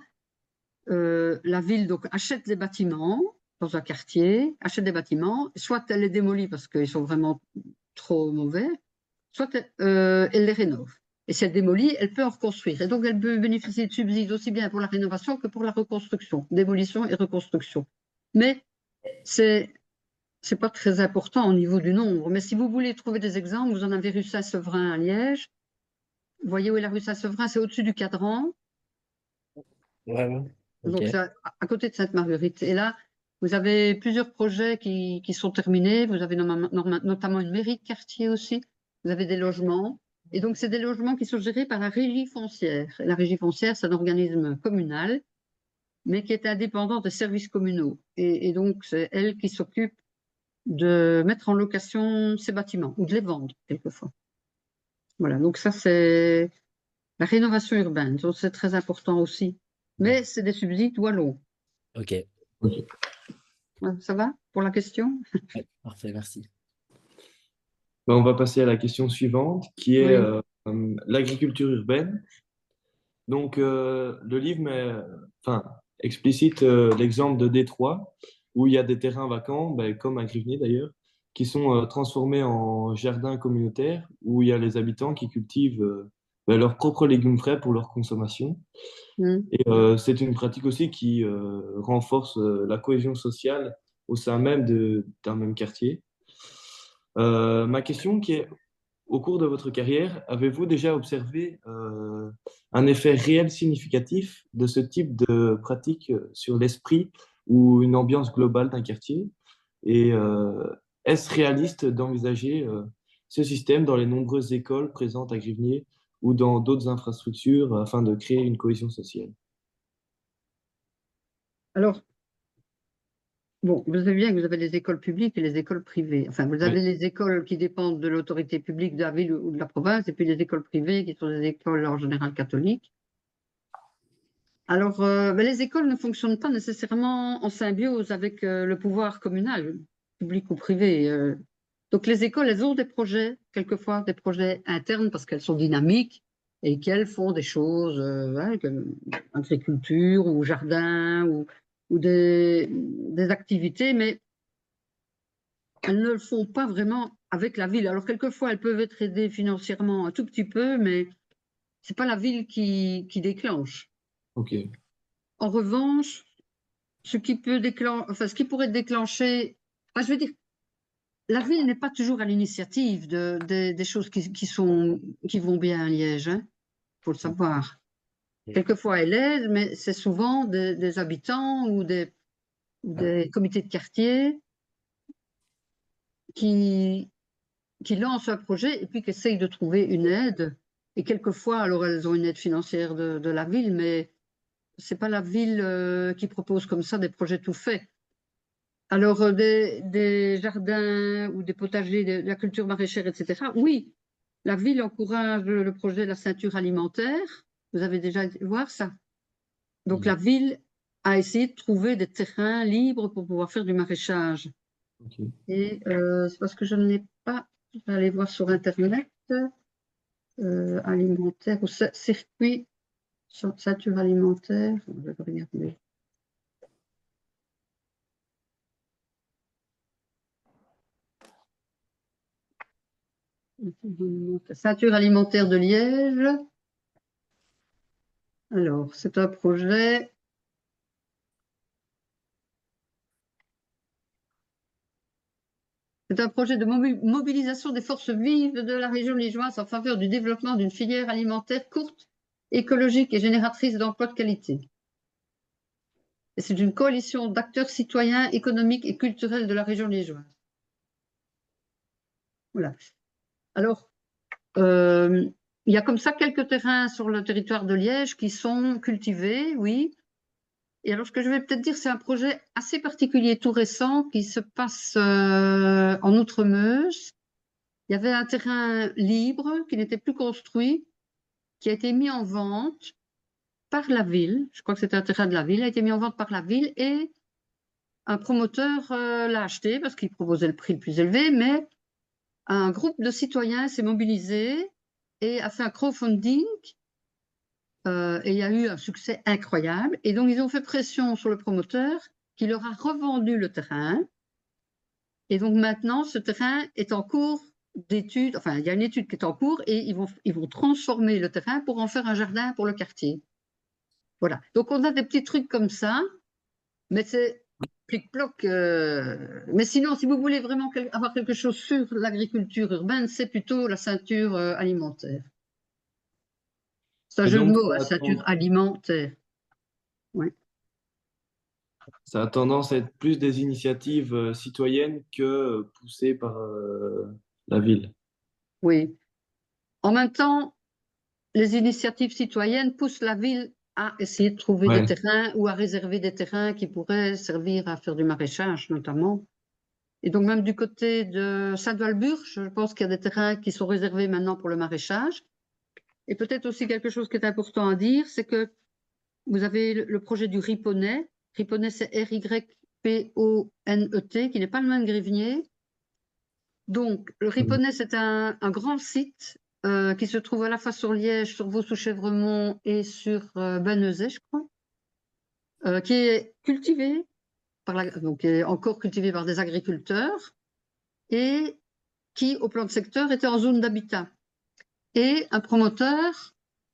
la ville donc, achète des bâtiments dans un quartier, achète des bâtiments, soit elle les démolit parce qu'ils sont vraiment trop mauvais, soit elle les rénove. Et si elle démolit, elle peut en reconstruire. Et donc, elle peut bénéficier de subsides aussi bien pour la rénovation que pour la reconstruction, démolition et reconstruction. Mais c'est pas très important au niveau du nombre. Mais si vous voulez trouver des exemples, vous en avez rue Saint-Severin à Liège. Vous voyez où est la rue Saint-Severin? C'est au-dessus du cadran. Ouais, ouais. Ok. Donc, ça, à côté de Sainte-Marguerite. Et là, vous avez plusieurs projets qui sont terminés. Vous avez notamment une mairie de quartier aussi. Vous avez des logements. Et donc, c'est des logements qui sont gérés par la régie foncière. Et la régie foncière, c'est un organisme communal, mais qui est indépendant des services communaux. Et donc, c'est elle qui s'occupe de mettre en location ces bâtiments ou de les vendre, quelquefois. Voilà, donc ça, c'est la rénovation urbaine. Donc, c'est très important aussi. Mais c'est des subsides wallons. Ok. Ça va pour la question? Ouais, parfait, merci. Ben, on va passer à la question suivante, qui est Oui. l'agriculture urbaine. Donc, le livre explicite l'exemple de Détroit, où il y a des terrains vacants, ben, comme à Grivnier d'ailleurs, qui sont transformés en jardins communautaires, où il y a les habitants qui cultivent ben, leurs propres légumes frais pour leur consommation. Mm. Et c'est une pratique aussi qui renforce la cohésion sociale au sein même d'un même quartier. Ma question qui est, au cours de votre carrière, avez-vous déjà observé un effet réel significatif de ce type de pratique sur l'esprit ou une ambiance globale d'un quartier? Et est-ce réaliste d'envisager ce système dans les nombreuses écoles présentes à Grivnier ou dans d'autres infrastructures afin de créer une cohésion sociale? Alors, bon, vous savez bien que vous avez les écoles publiques et les écoles privées. Enfin, vous avez Oui, les écoles qui dépendent de l'autorité publique de la ville ou de la province, et puis les écoles privées qui sont des écoles en général catholiques. Alors, ben, les écoles ne fonctionnent pas nécessairement en symbiose avec le pouvoir communal, public ou privé. Donc, les écoles, elles ont des projets, quelquefois des projets internes parce qu'elles sont dynamiques et qu'elles font des choses, comme agriculture ou jardin ou des activités, mais elles ne le font pas vraiment avec la ville. Alors, quelquefois, elles peuvent être aidées financièrement un tout petit peu, mais c'est pas la ville qui déclenche. ok. En revanche, ce qui pourrait déclencher, enfin, je veux dire, la ville n'est pas toujours à l'initiative des choses qui vont bien à Liège, hein, faut le savoir. Quelquefois elle aide, mais c'est souvent des habitants ou des comités de quartier qui, qui lancent un projet et puis qui essayent de trouver une aide. Et quelquefois, alors elles ont une aide financière de la ville, mais c'est pas la ville qui propose comme ça des projets tout faits. Alors, des jardins ou des potagers, de la culture maraîchère, etc. Oui, la ville encourage le projet de la ceinture alimentaire. Vous avez déjà été voir ça. Donc, la ville a essayé de trouver des terrains libres pour pouvoir faire du maraîchage. Ok. Et c'est parce que je ne l'ai pas. Je vais aller voir sur Internet. Alimentaire ou circuit ceinture alimentaire. Je vais regarder. Ceinture alimentaire de Liège. Alors, c'est un projet. C'est un projet de mobilisation des forces vives de la région liégeoise en faveur du développement d'une filière alimentaire courte, écologique et génératrice d'emplois de qualité. Et c'est une coalition d'acteurs citoyens, économiques et culturels de la région liégeoise. Voilà. Alors, il y a comme ça quelques terrains sur le territoire de Liège qui sont cultivés, oui. Et alors, ce que je vais peut-être dire, c'est un projet assez particulier, tout récent, qui se passe en Outremeuse. Il y avait un terrain libre qui n'était plus construit, qui a été mis en vente par la ville. Je crois que c'était un terrain de la ville, a été mis en vente par la ville et un promoteur l'a acheté parce qu'il proposait le prix le plus élevé, mais un groupe de citoyens s'est mobilisé et a fait un crowdfunding et il y a eu un succès incroyable. Et donc, ils ont fait pression sur le promoteur qui leur a revendu le terrain. Et donc, maintenant, ce terrain est en cours d'étude. Enfin, il y a une étude qui est en cours et ils vont transformer le terrain pour en faire un jardin pour le quartier. Voilà. Donc, on a des petits trucs comme ça, mais c'est plic-ploc. Mais sinon, si vous voulez vraiment avoir quelque chose sur l'agriculture urbaine, c'est plutôt la ceinture alimentaire. C'est un Et jeu de donc, mots, ceinture alimentaire. Ouais. ça a tendance à être plus des initiatives citoyennes que poussées par la ville. Oui. En même temps, les initiatives citoyennes poussent la ville à essayer de trouver des Ouais. terrains ou à réserver des terrains qui pourraient servir à faire du maraîchage, notamment. Et donc, même du côté de Saint-Walburg, je pense qu'il y a des terrains qui sont réservés maintenant pour le maraîchage. Et peut-être aussi quelque chose qui est important à dire, c'est que vous avez le projet du Riponnet. Riponnet, c'est R-Y-P-O-N-E-T, qui n'est pas le même Grivnier. Donc, le Riponnet, c'est un grand site qui se trouve à la fois sur Liège, sur Vaux-sous-Chèvremont et sur Banezet, je crois, qui est cultivé donc qui est encore cultivé par des agriculteurs et qui, au plan de secteur, était en zone d'habitat. Et un promoteur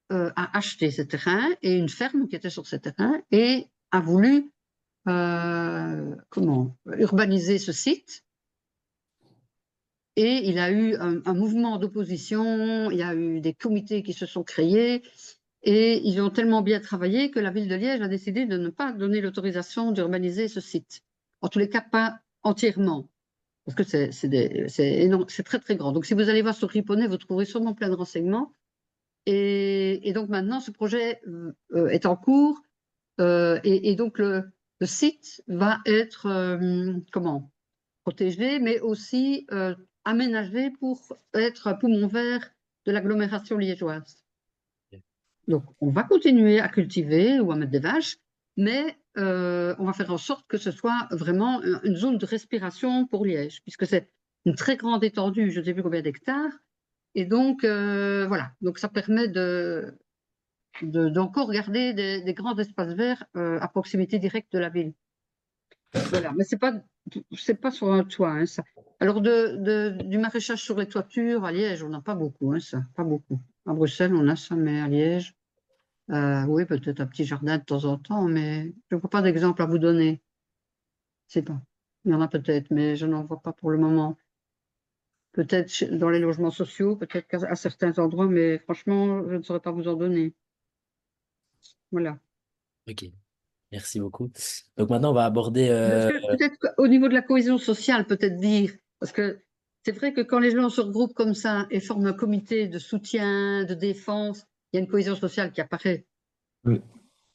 a acheté ce terrain et une ferme qui était sur ce terrain et a voulu urbaniser ce site. Et il a eu un mouvement d'opposition, il y a eu des comités qui se sont créés et ils ont tellement bien travaillé que la ville de Liège a décidé de ne pas donner l'autorisation d'urbaniser ce site. En tous les cas, pas entièrement. parce que c'est énorme, c'est très très grand. Donc si vous allez voir sur Riponnet, vous trouverez sûrement plein de renseignements. Et donc maintenant, ce projet est en cours, et donc le site va être protégé, mais aussi aménagé pour être un poumon vert de l'agglomération liégeoise. Donc, on va continuer à cultiver ou à mettre des vaches, mais on va faire en sorte que ce soit vraiment une zone de respiration pour Liège, puisque c'est une très grande étendue, je ne sais plus combien d'hectares. Et donc, voilà, donc ça permet d'encore garder des grands espaces verts à proximité directe de la ville. Voilà, mais c'est pas sur un toit, hein, ça. Alors, du maraîchage sur les toitures, à Liège, on n'a pas beaucoup, hein, ça, pas beaucoup. À Bruxelles, on a ça, mais à Liège, oui, peut-être un petit jardin de temps en temps, mais je ne vois pas d'exemple à vous donner. Je sais pas. Il y en a peut-être, mais je n'en vois pas pour le moment. Peut-être dans les logements sociaux, peut-être à certains endroits, mais franchement, je ne saurais pas vous en donner. Voilà. Ok, merci beaucoup. Donc maintenant, on va aborder... Est-ce que peut-être au niveau de la cohésion sociale, peut-être dire, parce que c'est vrai que quand les gens se regroupent comme ça et forment un comité de soutien, de défense, il y a une cohésion sociale qui apparaît. Oui.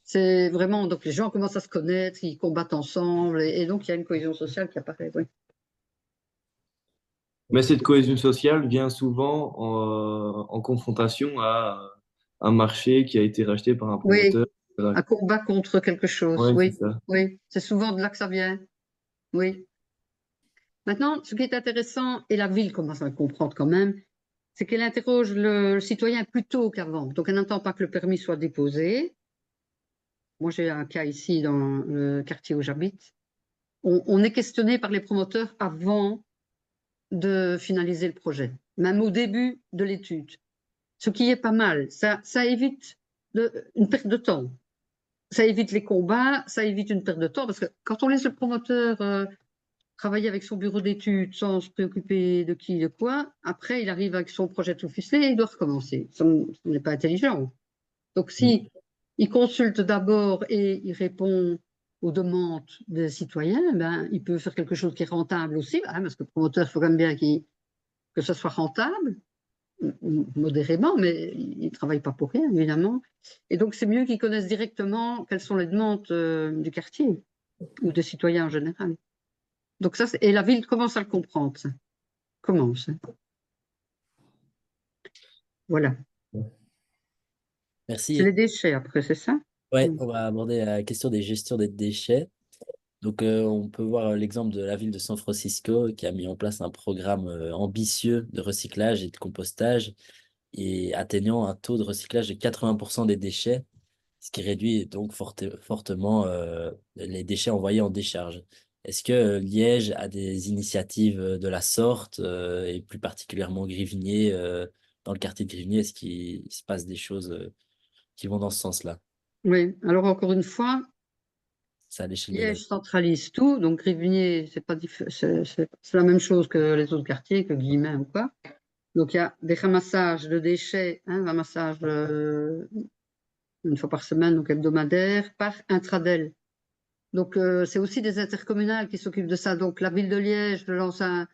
C'est vraiment, donc les gens commencent à se connaître, ils combattent ensemble, et donc il y a une cohésion sociale qui apparaît, oui. Mais cette cohésion sociale vient souvent en confrontation à un marché qui a été racheté par un Oui, promoteur. Voilà. un combat contre quelque chose, Ouais, c'est oui, ça. oui, c'est souvent de là que ça vient, oui. Maintenant, ce qui est intéressant, et la ville commence à le comprendre quand même, c'est qu'elle interroge le citoyen plus tôt qu'avant. Donc, elle n'attend pas que le permis soit déposé. Moi, j'ai un cas ici dans le quartier où j'habite. On est questionné par les promoteurs avant de finaliser le projet, même au début de l'étude. Ce qui est pas mal. Ça évite une perte de temps. Ça évite les combats, ça évite une perte de temps, parce que quand on laisse le promoteur travailler avec son bureau d'études sans se préoccuper de qui, de quoi, après, il arrive avec son projet tout ficelé et il doit recommencer. Ça n'est pas intelligent. Donc, si il consulte d'abord et il répond aux demandes des citoyens, ben, il peut faire quelque chose qui est rentable aussi, hein, parce que le promoteur, il faut quand même bien que ça soit rentable, modérément, mais il ne travaille pas pour rien, évidemment. Et donc, c'est mieux qu'ils connaissent directement quelles sont les demandes du quartier ou des citoyens en général. Donc ça, et la ville commence à le comprendre, ça. Commence. Hein. Voilà. C'est Merci. les déchets après, c'est ça? Ouais, on va aborder la question des gestions des déchets. Donc, on peut voir l'exemple de la ville de San Francisco qui a mis en place un programme ambitieux de recyclage et de compostage et atteignant un taux de recyclage de 80% des déchets, ce qui réduit donc fortement les déchets envoyés en décharge. Est-ce que Liège a des initiatives de la sorte et plus particulièrement Grivigné, dans le quartier de Grivigné, est-ce qu'il se passe des choses qui vont dans ce sens-là? Oui. Alors encore une fois, C'est à l'échelle de la Liège centralise tout, donc Rivigné, c'est la même chose que les autres quartiers, que Guillemins ou quoi. Donc il y a des ramassages de déchets, hein, ramassage une fois par semaine, donc hebdomadaire, par intradel. Donc c'est aussi des intercommunales qui s'occupent de ça. Donc la ville de Liège lance un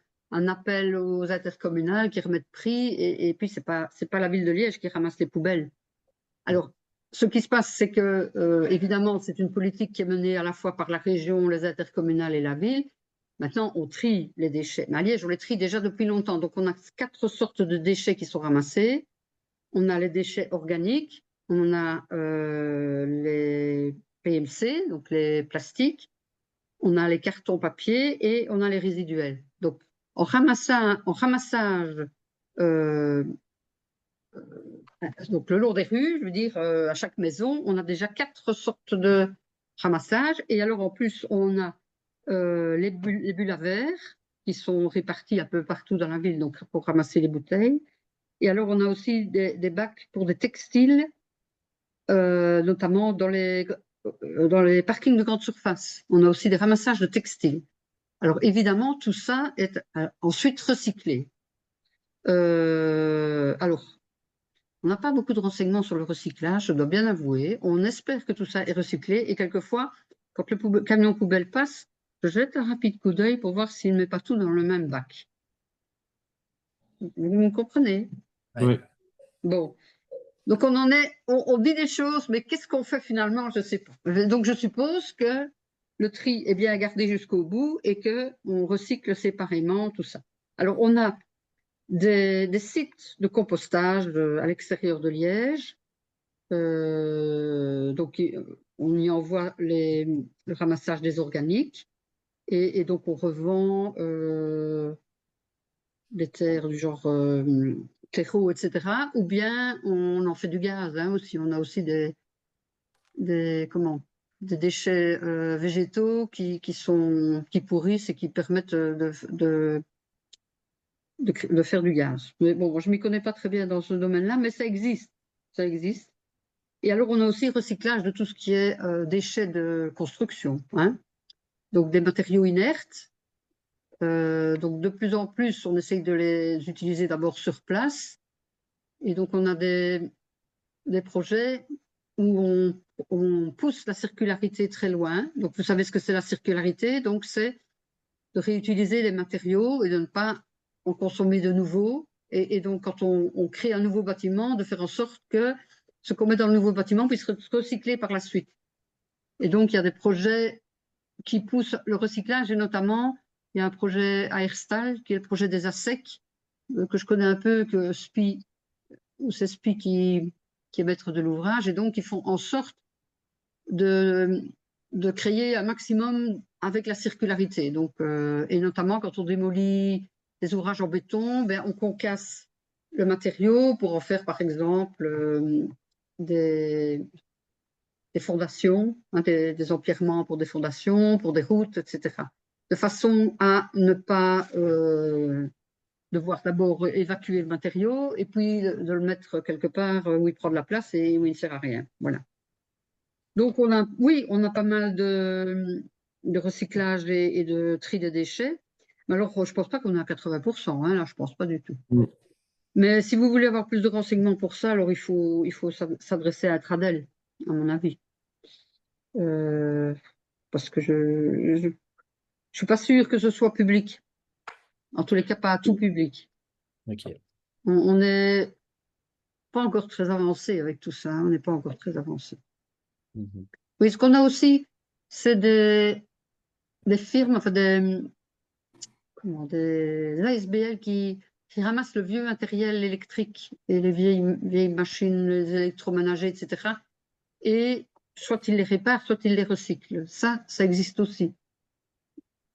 appel aux intercommunales qui remettent prix, et puis c'est pas la ville de Liège qui ramasse les poubelles. Alors, ce qui se passe, c'est que, évidemment, c'est une politique qui est menée à la fois par la région, les intercommunales et la ville. Maintenant, on trie les déchets. Mais à Liège, on les trie déjà depuis longtemps. Donc, on a 4 sortes de déchets qui sont ramassés. On a les déchets organiques, on a les PMC, donc les plastiques, on a les cartons papier et on a les résiduels. Donc, en ramassage donc le long des rues, je veux dire, à chaque maison, on a déjà 4 sortes de ramassage. Et alors, en plus, on a les bulles à verre qui sont réparties un peu partout dans la ville, donc pour ramasser les bouteilles. Et alors, on a aussi des bacs pour des textiles, notamment dans les parkings de grande surface. On a aussi des ramassages de textiles. Alors, évidemment, tout ça est ensuite recyclé. Alors, on n'a pas beaucoup de renseignements sur le recyclage, je dois bien avouer. On espère que tout ça est recyclé et quelquefois, quand le camion poubelle passe, je jette un rapide coup d'œil pour voir s'il ne met pas tout dans le même bac. Vous me comprenez? Ouais. Oui. Bon. Donc, on dit des choses, mais qu'est-ce qu'on fait finalement? Je ne sais pas. Donc, je suppose que le tri est bien gardé jusqu'au bout et qu'on recycle séparément tout ça. Alors, on a des sites de compostage à l'extérieur de Liège. Donc, on y envoie le ramassage des organiques et donc on revend des terres du genre terreau, etc. Ou bien on en fait du gaz aussi. On a aussi des déchets végétaux qui pourrissent et qui permettent de faire du gaz. Mais bon, je ne m'y connais pas très bien dans ce domaine-là, mais ça existe. Ça existe. Et alors, on a aussi le recyclage de tout ce qui est déchets de construction. Donc, des matériaux inertes. Donc, de plus en plus, on essaye de les utiliser d'abord sur place. Et donc, on a des projets où on pousse la circularité très loin. Donc, vous savez ce que c'est la circularité. Donc, c'est de réutiliser les matériaux et de ne pas en consommer de nouveaux. Et donc, quand on crée un nouveau bâtiment, de faire en sorte que ce qu'on met dans le nouveau bâtiment puisse être recyclé par la suite. Et donc, il y a des projets qui poussent le recyclage, et notamment, il y a un projet à Herstal, qui est le projet des ASEC, que je connais un peu, que SPI, ou c'est SPI qui est maître de l'ouvrage, et donc ils font en sorte de créer un maximum avec la circularité. Donc, et notamment quand on démolit des ouvrages en béton, ben, on concasse le matériau pour en faire par exemple des fondations, des empierrements pour des fondations, pour des routes, etc. De façon à ne pas devoir d'abord évacuer le matériau et puis de le mettre quelque part où il prend de la place et où il ne sert à rien. Voilà. Donc, oui, on a pas mal de recyclage et de tri des déchets. Mais alors, je ne pense pas qu'on est à 80%, là, je ne pense pas du tout. Oui. Mais si vous voulez avoir plus de renseignements pour ça, alors il faut s'adresser à Tradel, à mon avis. Parce que je ne suis pas sûre que ce soit public. En tous les cas, pas tout public. Ok. On n'est pas encore très avancé avec tout ça. On n'est pas encore très avancé. Mhm. Oui, ce qu'on a aussi, c'est des firmes, enfin des ASBL qui ramassent le vieux matériel électrique et les vieilles machines, les électroménagers, etc. Et soit ils les réparent, soit ils les recyclent. Ça existe aussi.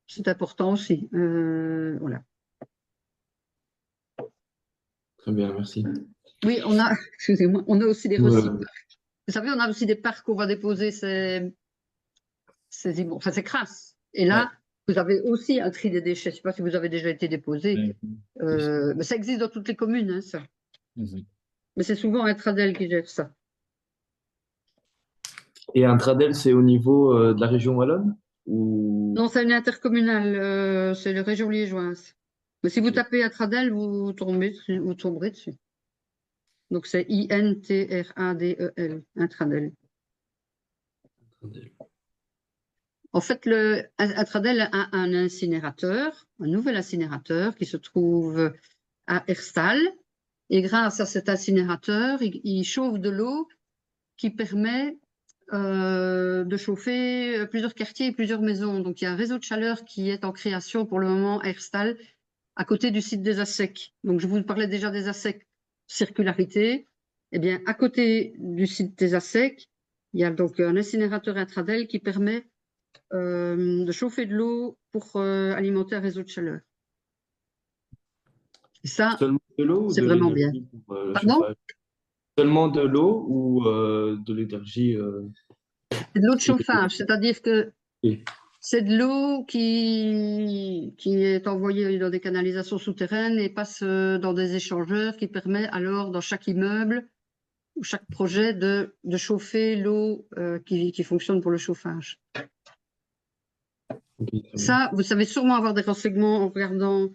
C'est important aussi. Voilà. Très bien, merci. Oui, excusez-moi, on a aussi des Ouais. recyclages. Vous savez, on a aussi des parcs où on va déposer ces crasses. Et là, vous avez aussi un tri des déchets. Je ne sais pas si vous avez déjà été déposé. Mais ça existe dans toutes les communes, ça. Mhm. Mais c'est souvent un Tradel qui gère ça. Et un Tradel, c'est au niveau de la région wallonne ou... Non, c'est une intercommunale, c'est la région liégeoise. Mais si vous tapez à Tradel, vous tomberez dessus. Donc c'est INTRADEL, un Tradel. En fait, un Tradel a un incinérateur, un nouvel incinérateur qui se trouve à Herstal. Et grâce à cet incinérateur, il chauffe de l'eau qui permet de chauffer plusieurs quartiers et plusieurs maisons. Donc, il y a un réseau de chaleur qui est en création pour le moment à Herstal, à côté du site des ASEC. Donc, je vous parlais déjà des ASEC circularité. Eh bien, à côté du site des ASEC, il y a donc un incinérateur intradel qui permet de chauffer de l'eau pour alimenter un réseau de chaleur. Et ça, Seulement de l'eau ou c'est de vraiment bien. l'énergie pour le Pardon? chauffage? Seulement de l'eau ou de l'énergie C'est de l'eau de chauffage, c'est-à-dire que Oui. c'est de l'eau qui est envoyée dans des canalisations souterraines et passe dans des échangeurs qui permet alors dans chaque immeuble ou chaque projet de chauffer l'eau qui fonctionne pour le chauffage. Ok, très bien. Ça, vous savez sûrement avoir des renseignements en regardant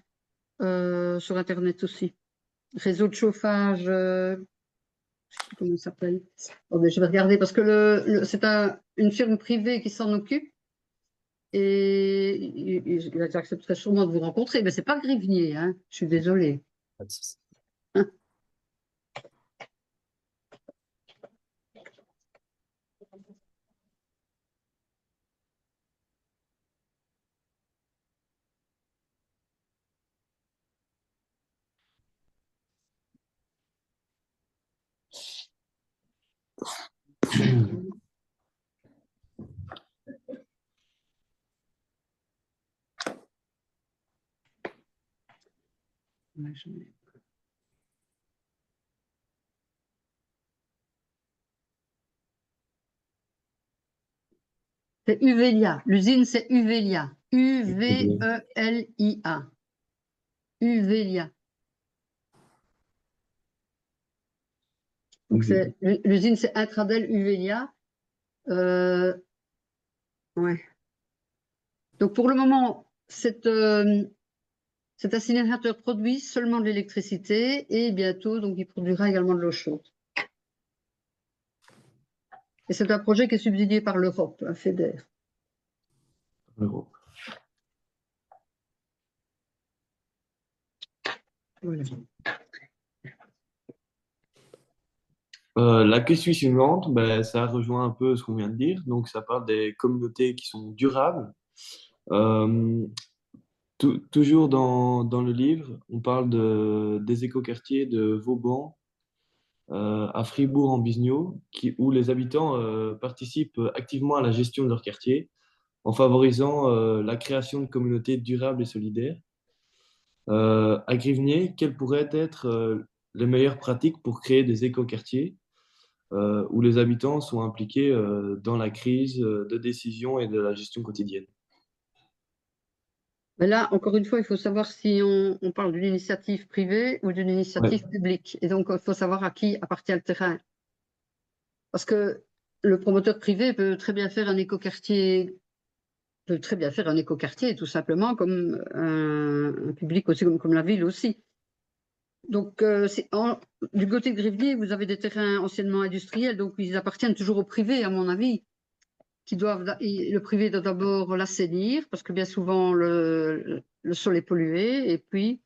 sur Internet aussi. Réseau de chauffage, je sais plus comment il s'appelle. Attendez, je vais regarder parce que c'est une firme privée qui s'en occupe. et il accepterait sûrement de vous rencontrer, mais c'est pas Grivnier, hein, je suis désolée. Pas de souci. Ouais, j'en ai- C'est Uvelia. L'usine, c'est Uvelia. Uvelia. Uvelia. Donc, l'usine, c'est Intradel Uvelia. Ouais. Donc, pour le moment, cet incinérateur produit seulement de l'électricité et bientôt, donc, il produira également de l'eau chaude. Et c'est un projet qui est subsidié par l'Europe, un FEDER. L'Europe. Voilà. La question suivante, ben, ça rejoint un peu ce qu'on vient de dire. Donc, ça parle des communautés qui sont durables. Euh, Toujours dans le livre, on parle des écoquartiers de Vauban à Fribourg-en-Bisniau, où les habitants participent activement à la gestion de leur quartier en favorisant la création de communautés durables et solidaires. À Grivnier, quelles pourraient être les meilleures pratiques pour créer des écoquartiers où les habitants sont impliqués dans la crise de décision et de la gestion quotidienne? Mais là, encore une fois, il faut savoir si on parle d'une initiative privée ou d'une initiative Ouais. publique. Et donc, il faut savoir à qui appartient le terrain. Parce que le promoteur privé peut très bien faire un écoquartier, tout simplement, comme un public aussi, comme la ville aussi. Donc, du côté de Grivnier, vous avez des terrains anciennement industriels, donc ils appartiennent toujours au privé, à mon avis. Le privé doit d'abord l'assainir, parce que bien souvent le sol est pollué, et puis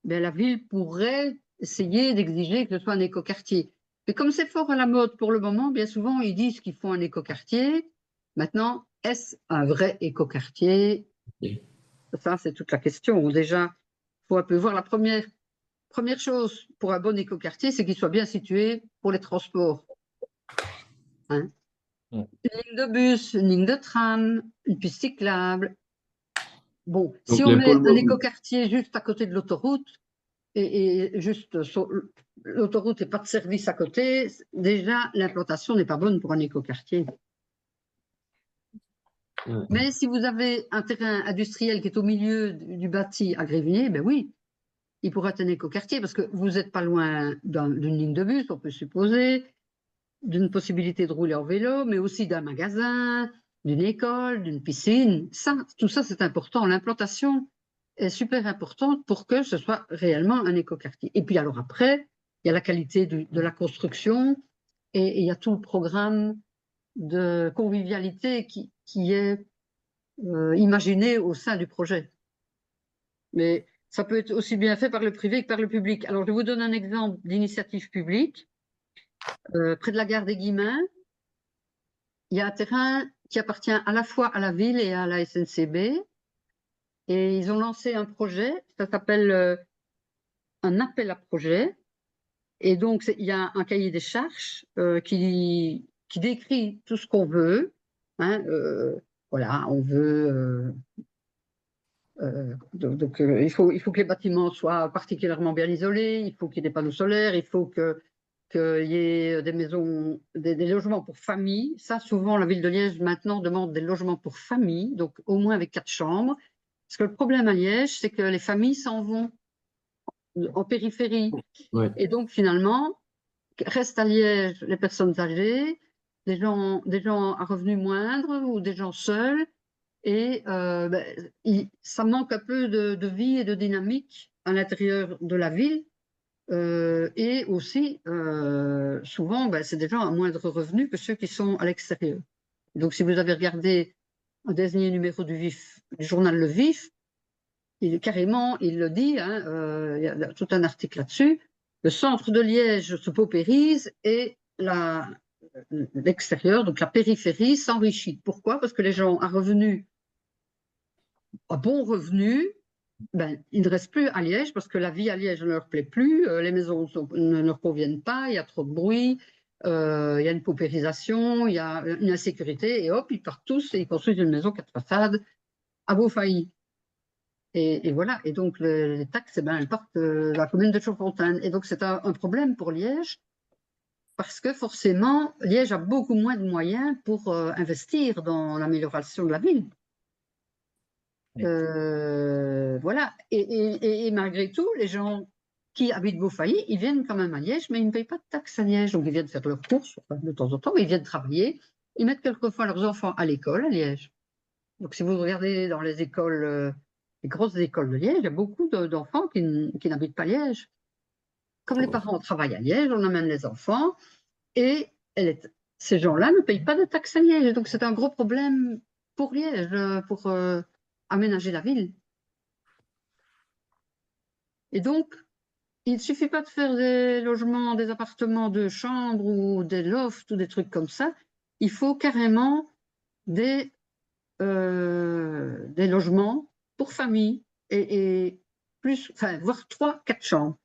ben, la ville pourrait essayer d'exiger que ce soit un écoquartier. Mais comme c'est fort à la mode pour le moment, bien souvent ils disent qu'ils font un écoquartier. Maintenant, est-ce un vrai écoquartier? Oui. Ça, c'est toute la question. Déjà, il faut un peu voir la première chose pour un bon écoquartier, c'est qu'il soit bien situé pour les transports. Hein? Ouais. Une ligne de bus, une ligne de tram, une piste cyclable. Bon, si Donc, on les met pôles un mobiles. écoquartier juste à côté de l'autoroute, et juste l'autoroute n'est pas de service à côté, déjà l'implantation n'est pas bonne pour un écoquartier. Ouais. Mais si vous avez un terrain industriel qui est au milieu du bâti à Grivnier, ben oui, il pourrait être un écoquartier parce que vous n'êtes pas loin d'une ligne de bus, on peut supposer, d'une possibilité de rouler en vélo, mais aussi d'un magasin, d'une école, d'une piscine. Tout ça, c'est important. L'implantation est super importante pour que ce soit réellement un écoquartier. Et puis alors après, il y a la qualité de la construction et il y a tout le programme de convivialité qui est imaginé au sein du projet. Mais ça peut être aussi bien fait par le privé que par le public. Alors, je vous donne un exemple d'initiative publique. Près de la gare des Guillemins, il y a un terrain qui appartient à la fois à la ville et à la SNCB. Et ils ont lancé un projet, ça s'appelle un appel à projet. Et donc, il y a un cahier des charges qui décrit tout ce qu'on veut. Hein, voilà, on veut. Il faut que les bâtiments soient particulièrement bien isolés, il faut qu'il y ait des panneaux solaires, il faut qu'il y ait des maisons, des logements pour famille. Ça, souvent, la ville de Liège, maintenant, demande des logements pour famille, donc au moins avec 4 chambres. Parce que le problème à Liège, c'est que les familles s'en vont en périphérie. Ouais. Et donc, finalement, restent à Liège les personnes âgées, des gens à revenus moindres ou des gens seuls. Et ça manque un peu de vie et de dynamique à l'intérieur de la ville. Et aussi, souvent, c'est des gens à moindre revenu que ceux qui sont à l'extérieur. Donc, si vous avez regardé un dernier numéro du journal Le Vif, carrément, il le dit, hein, il y a tout un article là-dessus. Le centre de Liège se paupérise et l'extérieur, donc la périphérie, s'enrichit. Pourquoi? Parce que les gens à bons revenus, ben, ils ne restent plus à Liège parce que la vie à Liège ne leur plaît plus, les maisons ne leur conviennent pas, il y a trop de bruit, il y a une paupérisation, il y a une insécurité, et hop, ils partent tous et ils construisent une maison 4 façades à Beaufailly. Et voilà, et donc les taxes, eh ben, elles partent de la commune de Chaudfontaine. Et donc c'est un problème pour Liège, parce que forcément, Liège a beaucoup moins de moyens pour investir dans l'amélioration de la ville. Oui. Voilà, et malgré tout, les gens qui habitent Beaufailly, ils viennent quand même à Liège, mais ils ne payent pas de taxes à Liège, donc ils viennent faire leurs courses de temps en temps, mais ils viennent travailler, ils mettent quelquefois leurs enfants à l'école à Liège. Donc si vous regardez dans les écoles, les grosses écoles de Liège, il y a beaucoup d'enfants qui n'habitent pas Liège. Comme les parents travaillent à Liège, on amène les enfants, et ces gens-là ne payent pas de taxes à Liège, donc c'est un gros problème pour Liège, pour aménager la ville. Et donc, il ne suffit pas de faire des logements, des appartements de chambres ou des lofts ou des trucs comme ça. Il faut carrément des logements pour famille et plus, enfin, voire 3-4 chambres.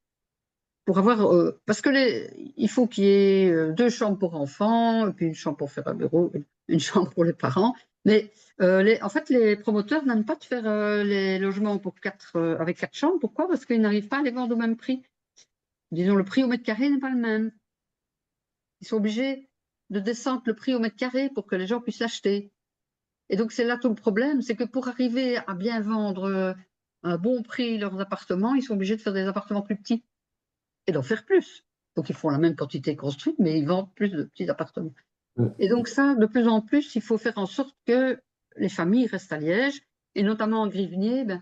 Pour avoir, parce que il faut qu'il y ait 2 chambres pour enfants, et puis une chambre pour faire un bureau, une chambre pour les parents. Mais en fait, les promoteurs n'aiment pas de faire les logements pour avec 4 chambres. Pourquoi? Parce qu'ils n'arrivent pas à les vendre au même prix. Disons, le prix au mètre carré n'est pas le même. Ils sont obligés de descendre le prix au mètre carré pour que les gens puissent l'acheter. Et donc, c'est là tout le problème, c'est que pour arriver à bien vendre à un bon prix leurs appartements, ils sont obligés de faire des appartements plus petits et d'en faire plus. Donc, ils font la même quantité construite, mais ils vendent plus de petits appartements. Et donc, ça, de plus en plus, il faut faire en sorte que les familles restent à Liège, et notamment en Grivnier, ben,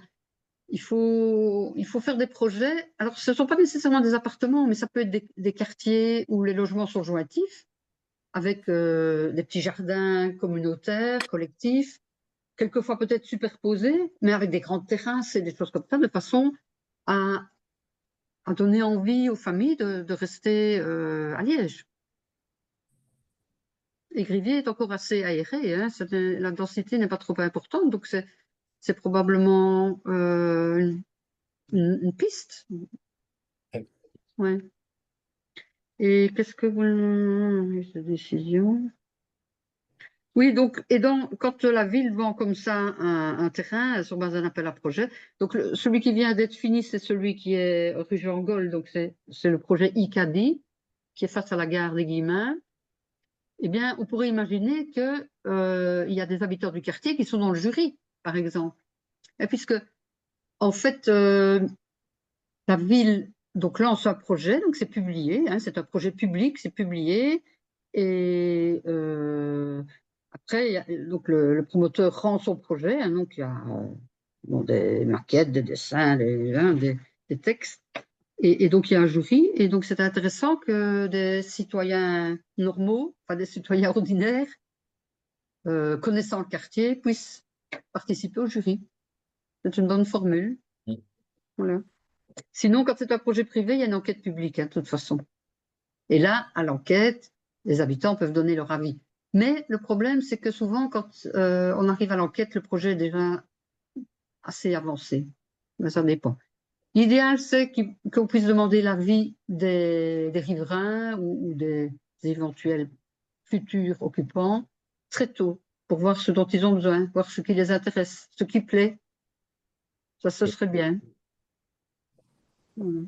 il faut faire des projets. Alors, ce ne sont pas nécessairement des appartements, mais ça peut être des quartiers où les logements sont jointifs, avec des petits jardins communautaires, collectifs, quelquefois peut-être superposés, mais avec des grands terrasses et des choses comme ça, de façon à donner envie aux familles de rester à Liège. Et Grivier est encore assez aéré, hein, la densité n'est pas trop importante, donc c'est probablement une piste. Ouais. Et qu'est-ce que vous... cette décision? Oui, donc, quand la ville vend comme ça un terrain sur base d'un appel à projet, donc celui qui vient d'être fini, c'est celui qui est rue Jean-Gol, donc c'est le projet ICADI, qui est face à la gare des Guillemins. Eh bien, on pourrait imaginer qu'il y a des habitants du quartier qui sont dans le jury, par exemple. Et puisque, en fait, la ville donc lance un projet, donc c'est publié, hein, c'est un projet public, c'est publié, et après, donc le promoteur rend son projet, hein, donc il y a des maquettes, des dessins, des textes, et donc il y a un jury, et donc c'est intéressant que des citoyens normaux, enfin des citoyens ordinaires, connaissant le quartier, puissent participer au jury. C'est une bonne formule. Voilà. Sinon, quand c'est un projet privé, il y a une enquête publique, hein, de toute façon. Et là, à l'enquête, les habitants peuvent donner leur avis. Mais le problème, c'est que souvent, quand on arrive à l'enquête, le projet est déjà assez avancé. Mais ça dépend. L'idéal, c'est qu'on puisse demander l'avis des riverains ou des éventuels futurs occupants très tôt pour voir ce dont ils ont besoin, voir ce qui les intéresse, ce qui plaît. Ça, ce serait bien. Voilà.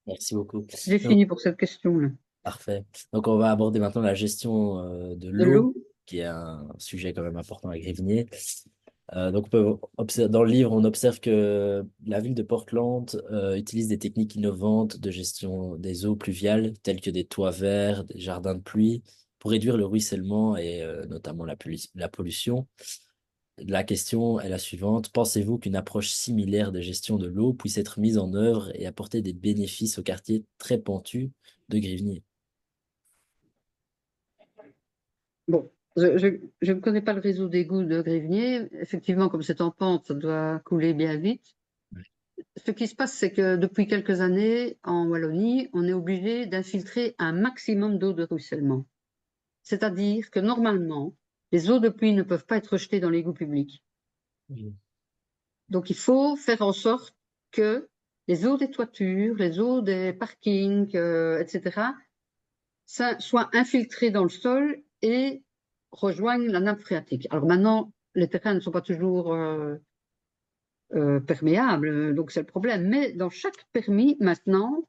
Merci beaucoup. J'ai fini pour cette question-là. Parfait. Donc, on va aborder maintenant la gestion de De l'eau, l'eau. qui est un sujet quand même important à Grivnier. Donc, dans le livre, on observe que la ville de Portland utilise des techniques innovantes de gestion des eaux pluviales, telles que des toits verts, des jardins de pluie, pour réduire le ruissellement et notamment la pollution. La question est la suivante. Pensez-vous qu'une approche similaire de gestion de l'eau puisse être mise en œuvre et apporter des bénéfices au quartier très pentu de Grivnier? Bon, Je ne connais pas le réseau d'égouts de Grivnier. Effectivement, comme c'est en pente, ça doit couler bien vite. Ce qui se passe, c'est que depuis quelques années, en Wallonie, on est obligé d'infiltrer un maximum d'eau de ruissellement. C'est-à-dire que normalement, les eaux de pluie ne peuvent pas être rejetées dans l'égout public. Donc, il faut faire en sorte que les eaux des toitures, les eaux des parkings, etc., ça soit infiltré dans le sol et rejoignent la nappe phréatique. Alors maintenant, les terrains ne sont pas toujours perméables, donc c'est le problème. Mais dans chaque permis, maintenant,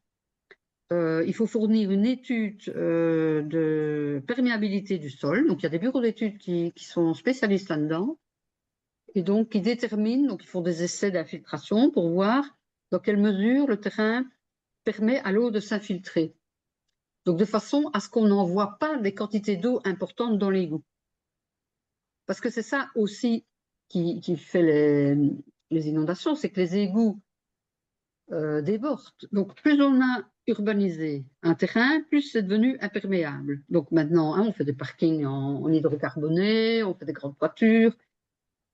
il faut fournir une étude de perméabilité du sol. Donc il y a des bureaux d'études qui sont spécialistes là-dedans et donc qui déterminent, donc ils font des essais d'infiltration pour voir dans quelle mesure le terrain permet à l'eau de s'infiltrer. Donc de façon à ce qu'on n'envoie pas des quantités d'eau importantes dans l'égout. Parce que c'est ça aussi qui fait les inondations, c'est que les égouts débordent. Donc plus on a urbanisé un terrain, plus c'est devenu imperméable. Donc maintenant, on fait des parkings en hydrocarboné, on fait des grandes toitures.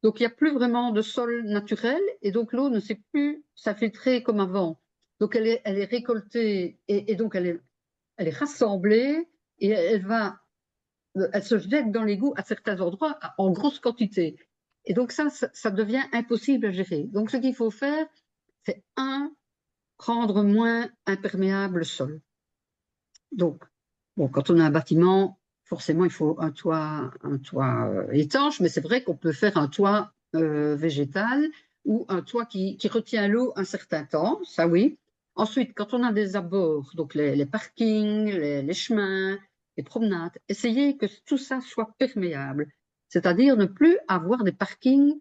Donc il n'y a plus vraiment de sol naturel et donc l'eau ne sait plus s'infiltrer comme avant. Donc elle est récoltée et donc elle est rassemblée et elle se jette dans l'égout à certains endroits en grosse quantité. Et donc ça devient impossible à gérer. Donc ce qu'il faut faire, c'est rendre moins imperméable le sol. Donc, bon, quand on a un bâtiment, forcément il faut un toit étanche, mais c'est vrai qu'on peut faire un toit végétal ou un toit qui retient l'eau un certain temps, ça oui. Ensuite, quand on a des abords, donc les parkings, les chemins, les promenades, essayez que tout ça soit perméable. C'est-à-dire ne plus avoir des parkings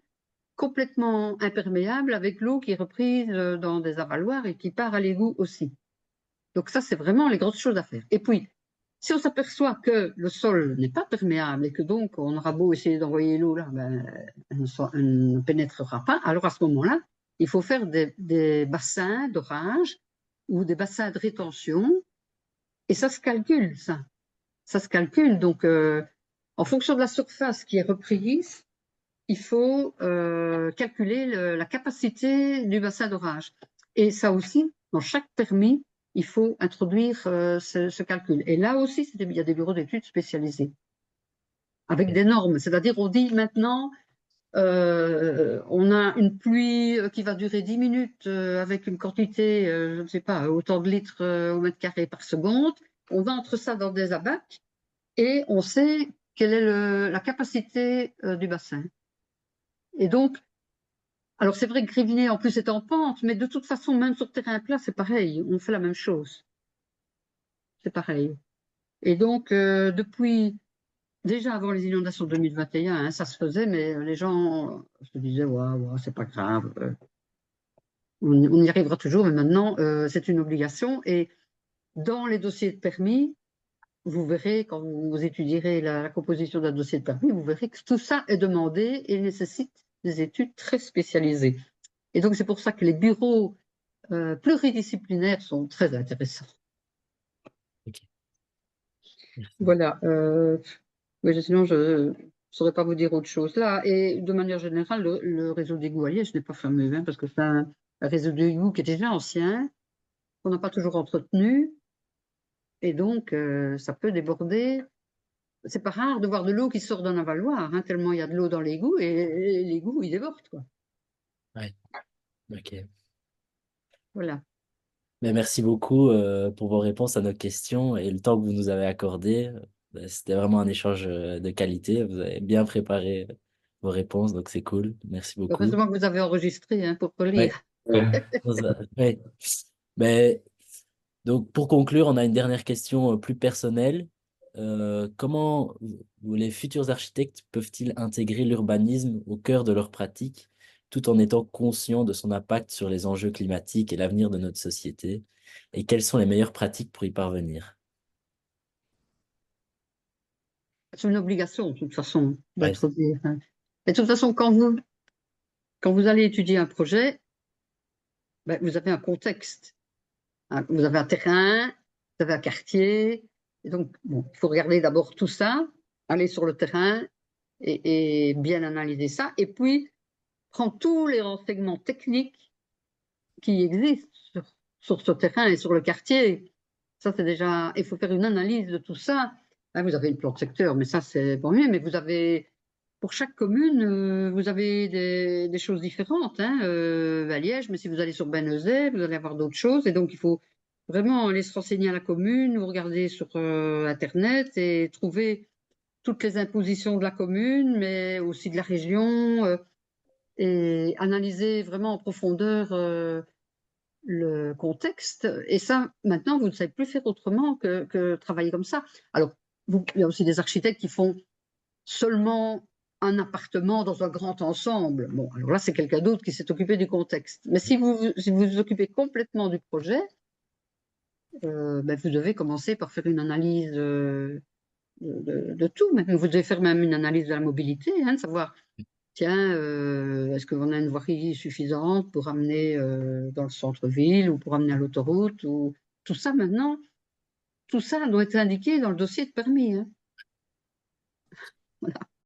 complètement imperméables avec l'eau qui est reprise dans des avaloirs et qui part à l'égout aussi. Donc ça, c'est vraiment les grosses choses à faire. Et puis, si on s'aperçoit que le sol n'est pas perméable et que donc on aura beau essayer d'envoyer l'eau là, elle ne pénétrera pas, alors à ce moment-là, il faut faire des bassins d'orage ou des bassins de rétention. Et ça se calcule, ça. Ça se calcule. Donc, en fonction de la surface qui est reprise, il faut calculer la capacité du bassin d'orage. Et ça aussi, dans chaque permis, il faut introduire ce calcul. Et là aussi, il y a des bureaux d'études spécialisés avec des normes. C'est-à-dire, on dit maintenant, on a une pluie qui va durer 10 minutes avec une quantité, je ne sais pas, autant de litres au mètre carré par seconde. On va entre ça dans des abacs et on sait quelle est la capacité du bassin. Et donc, alors c'est vrai que Grivnier en plus est en pente, mais de toute façon, même sur terrain plat, c'est pareil, on fait la même chose. C'est pareil. Et donc, depuis, déjà avant les inondations de 2021, ça se faisait, mais les gens se disaient, ouais, c'est pas grave, on y arrivera toujours, mais maintenant, c'est une obligation. Et dans les dossiers de permis, vous verrez, quand vous étudierez la composition d'un dossier de permis, vous verrez que tout ça est demandé et nécessite des études très spécialisées. Et donc, c'est pour ça que les bureaux pluridisciplinaires sont très intéressants. Ok. Voilà. Mais sinon, je ne saurais pas vous dire autre chose là. Et de manière générale, le réseau d'égouts à Liège n'est pas fameux, hein, parce que c'est un réseau d'égouts qui est déjà ancien, qu'on n'a pas toujours entretenu. Et donc, ça peut déborder. C'est pas rare de voir de l'eau qui sort d'un avaloir, hein, tellement il y a de l'eau dans l'égout, et l'égout, il déborde, quoi. Ouais. Ok. Voilà. Mais merci beaucoup pour vos réponses à nos questions et le temps que vous nous avez accordé. C'était vraiment un échange de qualité. Vous avez bien préparé vos réponses, donc c'est cool. Merci beaucoup. Heureusement que vous avez enregistré, hein, pour relire. Ouais. Mais, donc, pour conclure, on a une dernière question plus personnelle. Comment les futurs architectes peuvent-ils intégrer l'urbanisme au cœur de leur pratique, tout en étant conscients de son impact sur les enjeux climatiques et l'avenir de notre société? Et quelles sont les meilleures pratiques pour y parvenir? C'est une obligation, de toute façon, Ouais, d'introduire. Hein. Et de toute façon, quand vous allez étudier un projet, vous avez un contexte. Hein. Vous avez un terrain, vous avez un quartier. Et donc, bon, il faut regarder d'abord tout ça. aller sur le terrain et bien analyser ça. Et puis, prendre tous les renseignements techniques qui existent sur ce terrain et sur le quartier. Ça, c'est déjà... Il faut faire une analyse de tout ça. Là, vous avez une plan de secteur, mais ça, c'est bon mieux. Mais vous avez... Pour chaque commune, vous avez des choses différentes. Hein. À Liège, mais si vous allez sur Bennezet, vous allez avoir d'autres choses. Et donc, il faut vraiment aller se renseigner à la commune, ou regarder sur Internet et trouver toutes les impositions de la commune, mais aussi de la région, et analyser vraiment en profondeur le contexte. Et ça, maintenant, vous ne savez plus faire autrement que travailler comme ça. Alors, il y a aussi des architectes qui font seulement un appartement dans un grand ensemble. Bon, alors là, c'est quelqu'un d'autre qui s'est occupé du contexte. Mais si vous occupez complètement du projet, ben, vous devez commencer par faire une analyse de tout. Même. Vous devez faire même une analyse de la mobilité, hein, de savoir, tiens, est-ce qu'on a une voirie suffisante pour amener dans le centre-ville ou pour amener à l'autoroute ou tout ça maintenant, tout ça doit être indiqué dans le dossier de permis. Hein. Voilà.